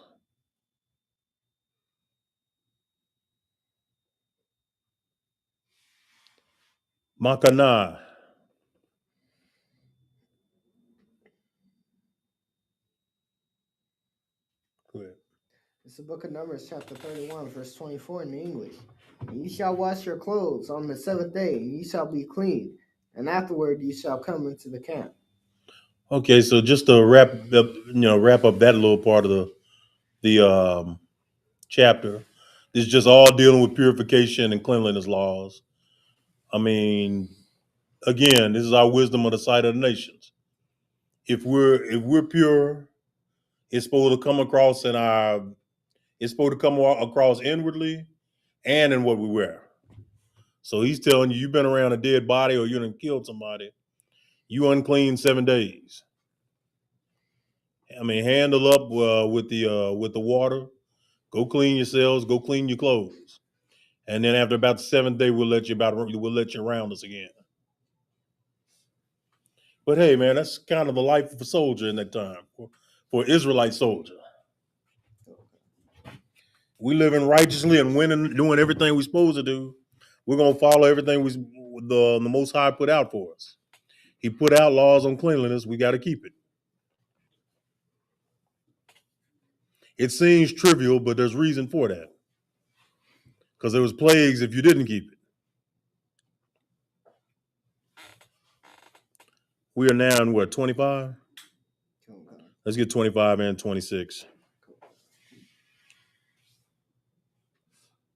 Makana. It's the book of Numbers, chapter 31, verse 24 in the English. And ye shall wash your clothes on the seventh day, and ye shall be clean. And afterward ye shall come into the camp. Okay, so just to wrap up that little part of the chapter, this is just all dealing with purification and cleanliness laws. I mean, again, this is our wisdom of the sight of the nations. If we're pure, it's supposed to come across inwardly and in what we wear. So he's telling you, you've been around a dead body or you done killed somebody, You unclean 7 days. I mean, handle up with the water. Go clean yourselves. Go clean your clothes. And then after about the 7th day, we'll let you around us again. But hey, man, that's kind of the life of a soldier in that time for an Israelite soldier. We living righteously and winning, doing everything we're supposed to do. We're gonna follow everything the Most High put out for us. He put out laws on cleanliness. We got to keep it. It seems trivial, but there's reason for that. Because there was plagues if you didn't keep it. We are now in what, 25? Let's get 25 and 26.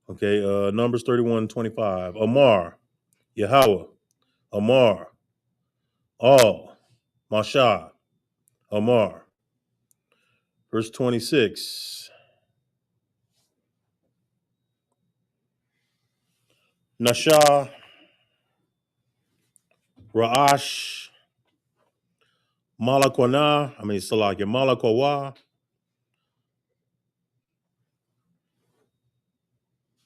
Okay, Numbers 31, 25. Amar, Yahweh, Amar, Al, Mashah, Amar. Verse 26. Nashah, Ra'ash, Malakwana, Salakia, Malakwa,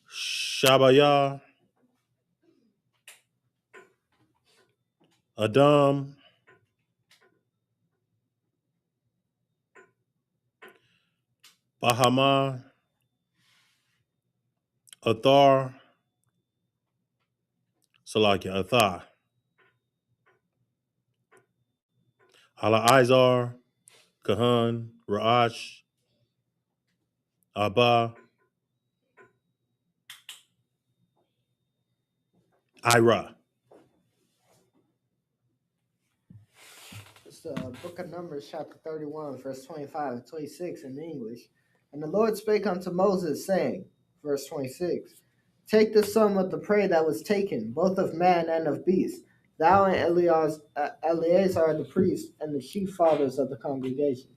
Shabaya, Adam, Bahama, Athar, Salakia, Athar, Ala Izar, Kahan, Ra'ash, Abba, Ira. It's the book of Numbers, chapter 31, verse 25 and 26 in English. And the Lord spake unto Moses, saying, verse 26, take the sum of the prey that was taken, both of man and of beast, thou and Eleazar the priest, and the chief fathers of the congregation.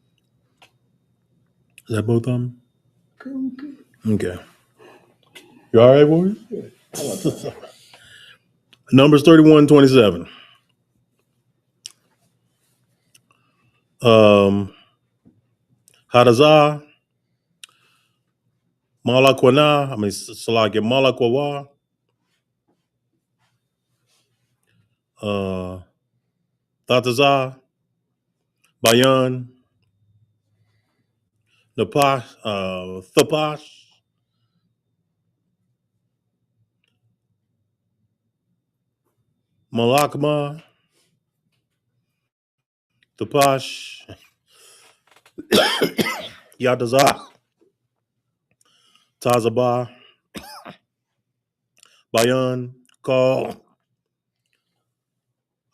Is that both of them? Okay. You all right, boys? Yeah. Numbers 31, 27. Hadazah, Malakwana, Salakia, Malakwa, Tatazah, Bayan, Napash, Thapash, Malakma, Thapash, Yadazah, Tazabah, Bayan, Kal,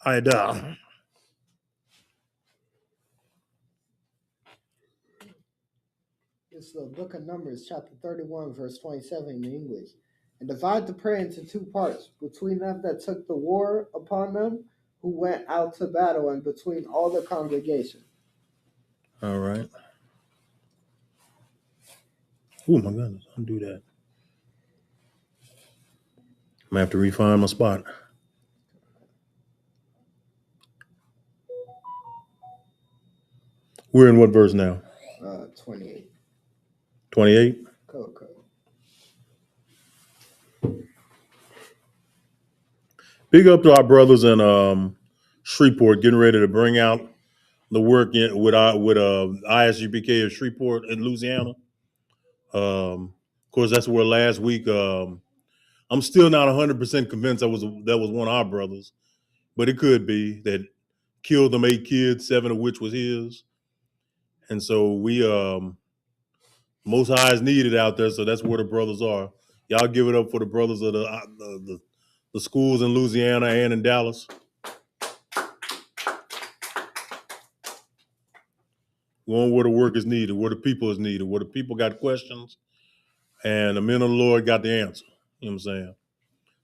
Ida. It's the book of Numbers, chapter 31, verse 27 in English. And divide the prey into two parts, between them that took the war upon them, who went out to battle, and between all the congregation. All right. Oh my goodness, undo that. I'm gonna have to refine my spot. We're in what verse now? 28. 28? Cool. Big up to our brothers in Shreveport, getting ready to bring out the work with ISUPK of Shreveport in Louisiana. Of course, that's where last week. I'm still not 100% convinced that was one of our brothers, but it could be that killed them 8 kids, 7 of which was his. And so we Most High is needed out there, so that's where the brothers are. Y'all give it up for the brothers of the schools in Louisiana and in Dallas. Going where the work is needed, where the people is needed, where the people got questions, and the men of the Lord got the answer. You know what I'm saying?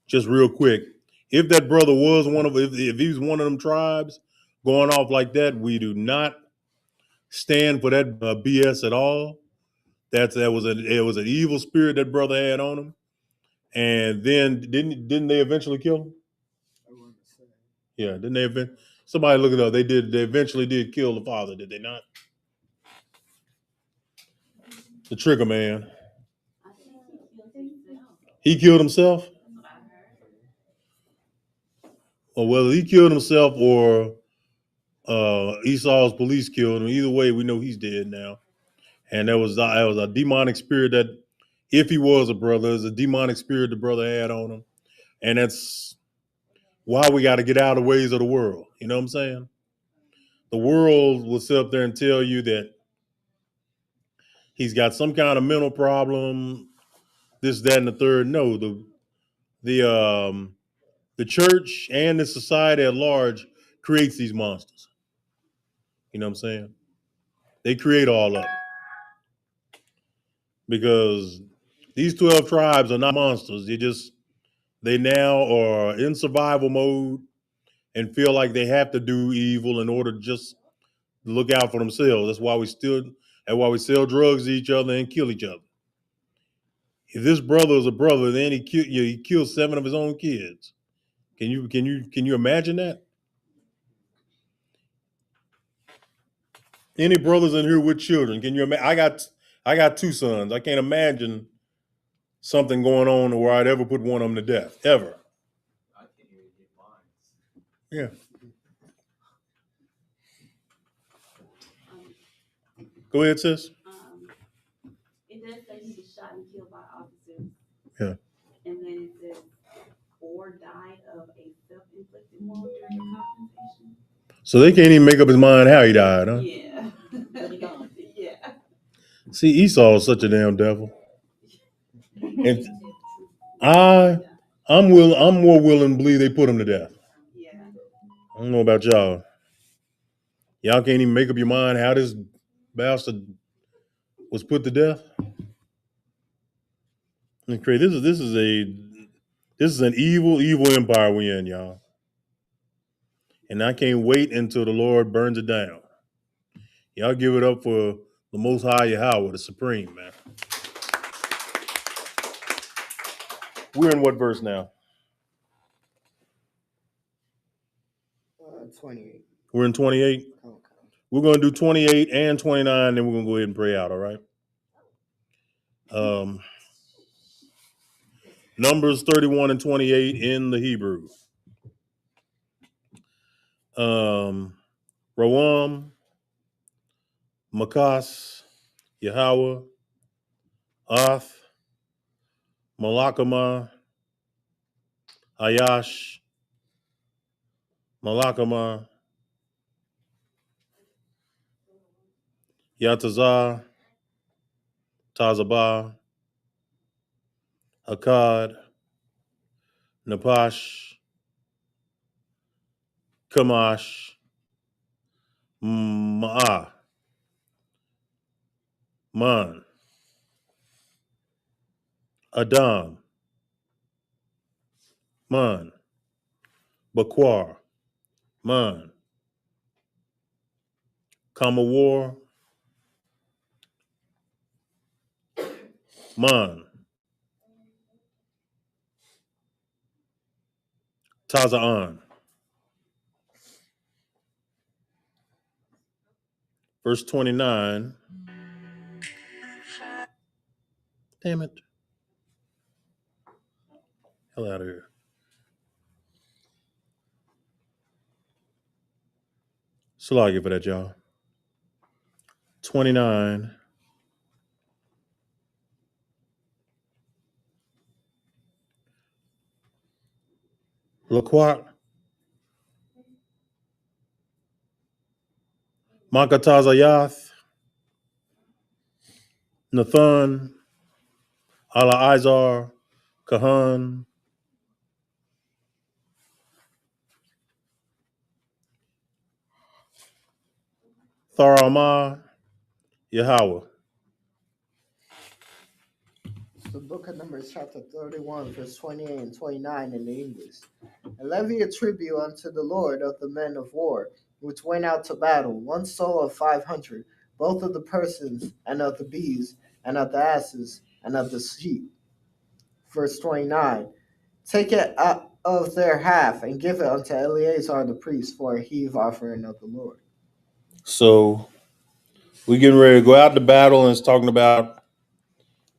Just real quick, if that brother was if he was one of them tribes going off like that, we do not stand for that BS at all. It was an evil spirit that brother had on him, and then didn't they eventually kill him? Yeah, didn't they? Somebody look it up. They eventually did kill the father, did they not? The trigger man. He killed himself? Or whether he killed himself or Esau's police killed him, either way, we know he's dead now. And that was a demonic spirit that, if he was a brother, is a demonic spirit the brother had on him. And that's why we got to get out of the ways of the world. You know what I'm saying? The world will sit up there and tell you that he's got some kind of mental problem, this, that, and the third. No, the church and the society at large creates these monsters. You know what I'm saying? They create all of them. Because these 12 tribes are not monsters. They now are in survival mode and feel like they have to do evil in order to just look out for themselves. That's why we sell drugs to each other and kill each other. If this brother is a brother, then he killed 7 of his own kids. Can you imagine that? Any brothers in here with children? Can you imagine? I got 2 sons. I can't imagine something going on where I'd ever put one of them to death, ever. I can't even get mine. Yeah. Go ahead, sis. It does say he was shot and killed by officers. Yeah. And then it says, or died of a self-inflicted wound during the confrontation. So they can't even make up his mind how he died, huh? Yeah. Yeah. See, Esau is such a damn devil. And I'm more willing to believe they put him to death. Yeah. I don't know about y'all. Y'all can't even make up your mind how this bastard was put to death. And Craig, this is an evil empire we in, y'all. And I can't wait until the Lord burns it down. Y'all give it up for the Most High Yahweh, the Supreme, man. We're in what verse now? 28. We're in 28. Okay. We're going to do 28 and 29, then we're going to go ahead and pray out, all right? Numbers 31 and 28 in the Hebrew. Rawam, Makas, Yahweh, Ath, Malakama, Ayash, Malakama, Yatazah, Tazabah, Akkad, Napash, Kamash, Ma'ah, Man, Adam, Man, Bakwar, Man, Kamawar, Man, Tazaan. Verse 29. Damn it. Hell out of here. Salagi for that, y'all. 29. Laquat. Makatazayath. Nathan. Ala Izar. Kahan. Tharama. Yahweh. The book of Numbers, chapter 31, verse 28 and 29 in the English. And levy a tribute unto the Lord of the men of war, which went out to battle, 1 soul of 500, both of the persons, and of the beasts, and of the asses, and of the sheep. Verse 29. Take it of their half, and give it unto Eleazar the priest for a heave offering of the Lord. So we getting ready to go out to battle, and it's talking about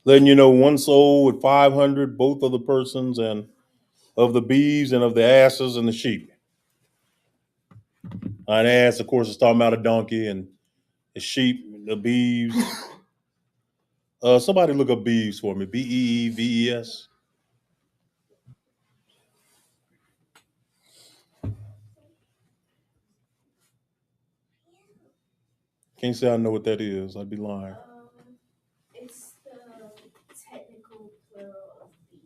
letting you know 1 soul with 500, both of the persons, and of the beeves and of the asses and the sheep. An ass, of course, is talking about a donkey, and the sheep, the beeves. Somebody look up beeves for me. Beeves. Can't say I know what that is. I'd be lying. It's the technical plural of beef.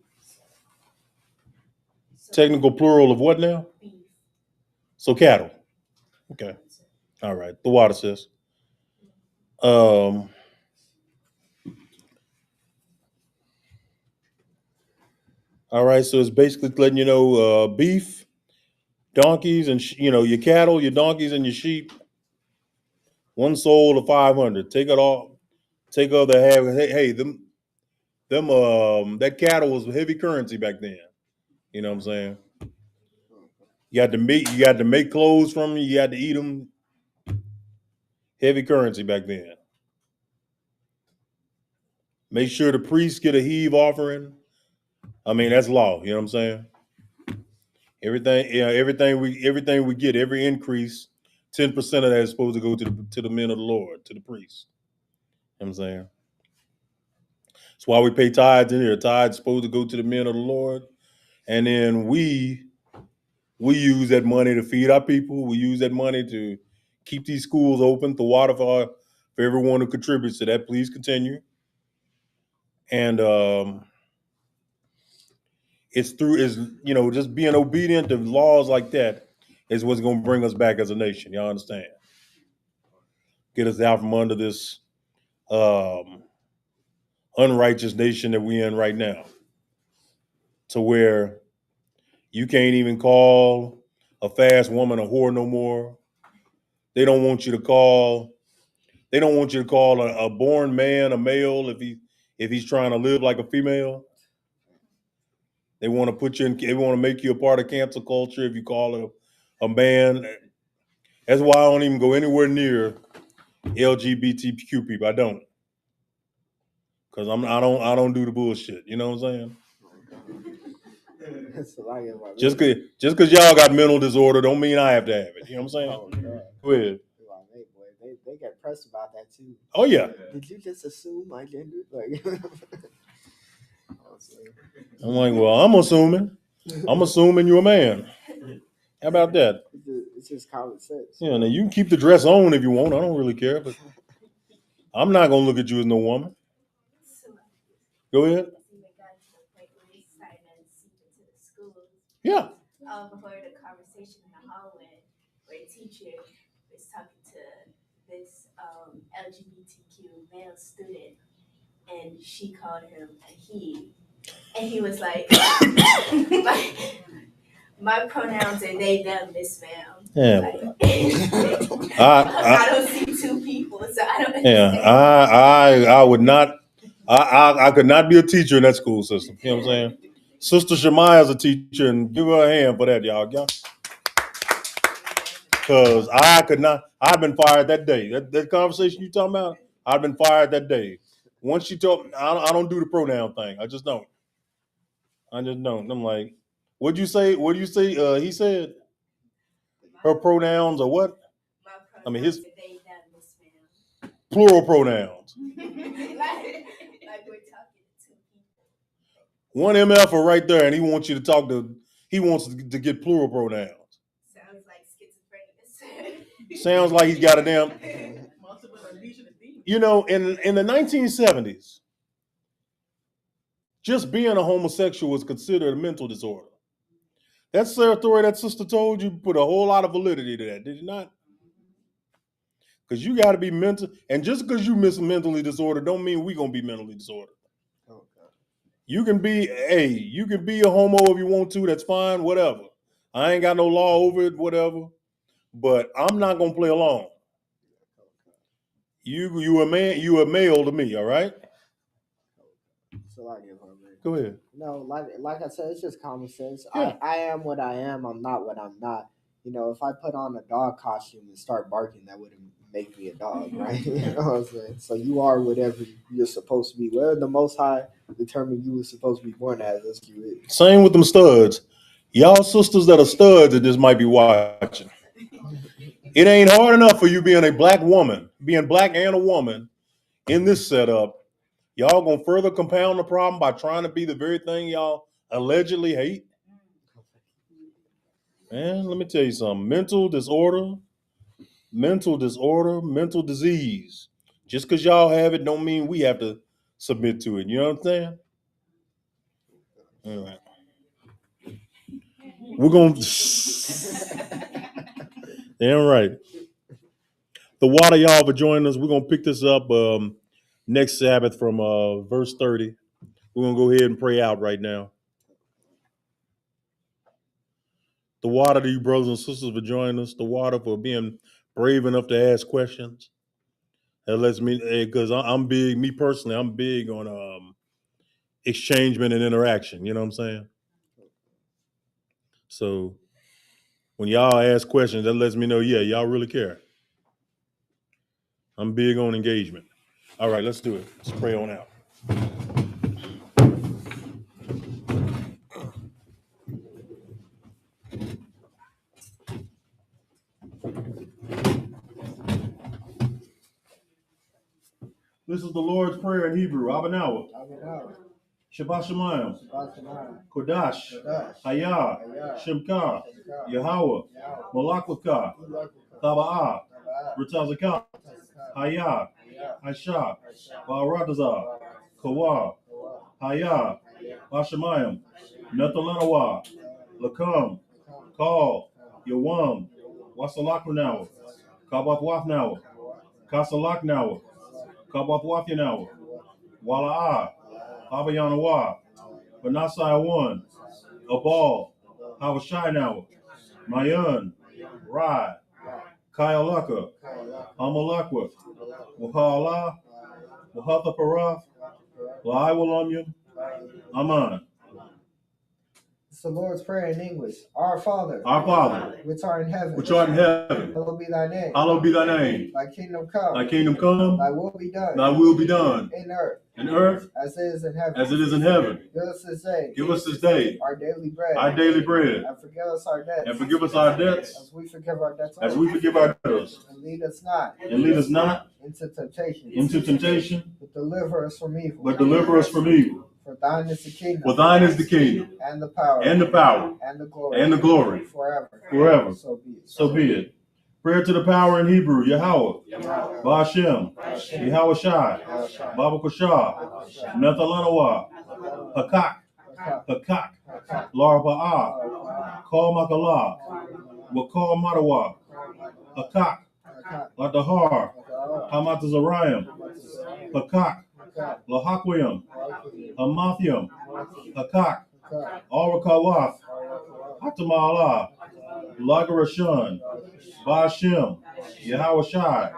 Technical plural of what now? Beef. So cattle. Okay. All right. The water says. All right. So it's basically letting you know beef, donkeys, and your cattle, your donkeys, and your sheep. 1 soul of 500. Take it all. Take other half. Hey, them. That cattle was heavy currency back then. You know what I'm saying? You got to meat. You got to make clothes from them. You got to eat them. Heavy currency back then. Make sure the priests get a heave offering. I mean, that's law. You know what I'm saying? Everything we get, every increase, 10% of that is supposed to go to the men of the Lord, to the priests. You know what I'm saying? That's why we pay tithes in here. Tithes supposed to go to the men of the Lord, and then we use that money to feed our people. We use that money to keep these schools open, to water for everyone who contributes to that. Please continue. And it's just being obedient to laws like that is what's going to bring us back as a nation. Y'all understand? Get us out from under this unrighteous nation that we're in right now, to where you can't even call a fast woman a whore no more. They don't want you to call a born man a male if he's trying to live like a female. They want to put you in. They want to make you a part of cancel culture if you call a man. That's why I don't even go anywhere near LGBTQ people. I don't, because I don't do the bullshit. You know what I'm saying? Just cause y'all got mental disorder don't mean I have to have it. You know what I'm saying? Oh, God. Go ahead. They get pressed about that too. Oh yeah. Did you just assume my gender? Like, I'm like, well, I'm assuming you're a man. How about that? It's just common sense. Yeah, now you can keep the dress on if you want. I don't really care, but I'm not gonna look at you as no woman. Go ahead. Yeah. Heard a conversation in the hallway where a teacher was talking to this LGBTQ male student, and she called him a he, and he was like, my pronouns are they, them, Miss Ma'am. Yeah. Like, I don't see two people, so I don't understand. Yeah, I would not. I could not be a teacher in that school system. You know what I'm saying? Sister Shemaiah is a teacher, and give her a hand for that, y'all. Because I could not. I've been fired that day. That conversation you talking about, I've been fired that day. Once she told me, I don't do the pronoun thing. I just don't. I'm like, what'd you say? What do you say? He said her pronouns are what? I mean, his plural pronouns. One MF right there, and he wants you to talk to. He wants to get plural pronouns. Sounds like schizophrenia. Sounds like he's got a damn. You know, in the 1970s, just being a homosexual was considered a mental disorder. That story that sister told you put a whole lot of validity to that, did you not? Because you got to be mental, and just because you mentally disordered don't mean we gonna be mentally disordered. You can be a homo if you want to. That's fine, whatever. I ain't got no law over it, whatever. But I'm not gonna play along. You a man. You a male to me. All right. Go ahead. No, like I said, it's just common sense. Yeah. I am what I am. I'm not what I'm not. You know, if I put on a dog costume and start barking, that wouldn't make me a dog, right? You know what I'm saying? So you are whatever you're supposed to be. Whatever the Most High determined you were supposed to be born as, that's you is. Same with them studs. Y'all sisters that are studs that just might be watching. It ain't hard enough for you being a black woman, being black and a woman in this setup. Y'all gonna further compound the problem by trying to be the very thing y'all allegedly hate? Man, let me tell you something. Mental disorder, mental disease. Just because y'all have it don't mean we have to submit to it. You know what I'm saying? All right. We're going to... Damn right. The water, y'all, for joining us. We're going to pick this up next Sabbath from verse 30. We're going to go ahead and pray out right now. The water to you, brothers and sisters, for joining us. The water for being brave enough to ask questions. That lets me, because I'm big, me personally, I'm big on exchangement and interaction. You know what I'm saying? So when y'all ask questions, that lets me know, yeah, y'all really care. I'm big on engagement. All right, let's do it. Let's pray on out. This is the Lord's Prayer in Hebrew. Abanawa. Shabbat Shemayim. Kodash. Hayah. Shemka. Yahweh. Malakwaka. Taba'ah. Ritazakah. Hayah. Aisha. Ba'aradazah. Kawa. Hayah. Bashemayim. Nethalanawa. Lakam. Kal. Yawam. Wasalaknawa. Kabathwafnawa. Kasalaknawa. Kabathwafyanawa. Wala'ah. Abayanawa. Banasai 1. Abal. Hawashinawa. Mayan. Rai. Kayalaka. Amalakwa. Wahala. Wahatha Parath. Laiwalamyam. Aman. It's the Lord's Prayer in English. Our Father, which art in heaven, hallowed be thy name. Hallowed be thy name. Thy kingdom come. Thy kingdom come. Thy will be done. Thy will be done. In earth. In earth. As it is in heaven. As it is in heaven. Give us this day. Give us this day. Our daily bread. Our daily bread. And forgive us our debts. And forgive us our debts. As we forgive our debtors. As we forgive our debtors. And lead us not. And lead us not. Into temptation. Into temptation. But deliver us from evil. But deliver us from evil. For thine is the kingdom. For thine is the kingdom. And the power. And the power. And the glory. And the glory. Forever. Forever. So be it. So be it. Prayer to the power in Hebrew. Yahweh. Ba'ashem. Yahweh Shai. Baba Kashah. Nethalanawa. Hakak. Hakak. Larba'ah. Kal Makalah. Wakal Madawa. Hakak. Latahar. Hamatazarayim. Hakak. Lahakwayim. Hamathium. Hakak. Arakalath. Hatamalah. Lagarashun. Ba'ashem. Yahweh Shai.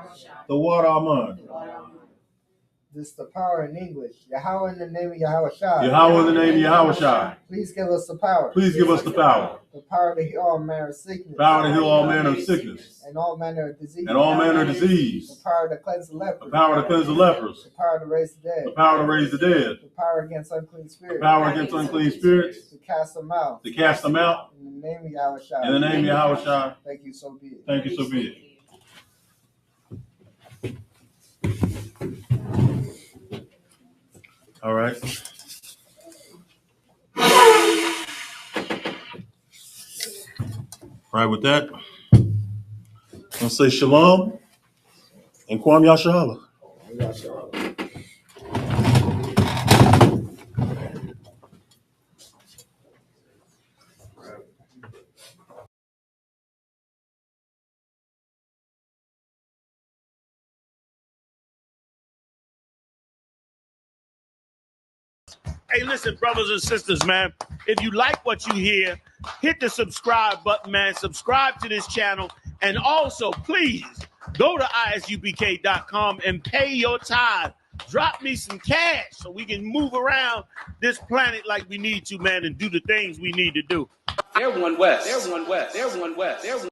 The water Aman. This is the power in English. Yahweh in the name of Yahweh Shai. Yahweh in the name of Yahweh Shai. Please give us the power. Please give us the power. The power to heal all manner of sickness. Power to heal all manner of sickness. And all manner of disease. And all manner of disease. The power to cleanse the lepers. The power to cleanse the lepers. The power to raise the dead. The power to raise the dead. The power against unclean spirits. The power against unclean spirits. To cast them out. To cast them out. In the name of Yahweh Shai. In the name of Yahweh Shai. Thank you, so be it. Thank you, so be it. All right. All right, with that, I'll say shalom and Kwam Yashala. Hey, listen, brothers and sisters, man. If you like what you hear, hit the subscribe button, man. Subscribe to this channel. And also, please, go to ISUPK.com and pay your tithe drop me some cash so we can move around this planet like we need to, man, and do the things we need to do. They're one west. They're one west. They're one west. They're one.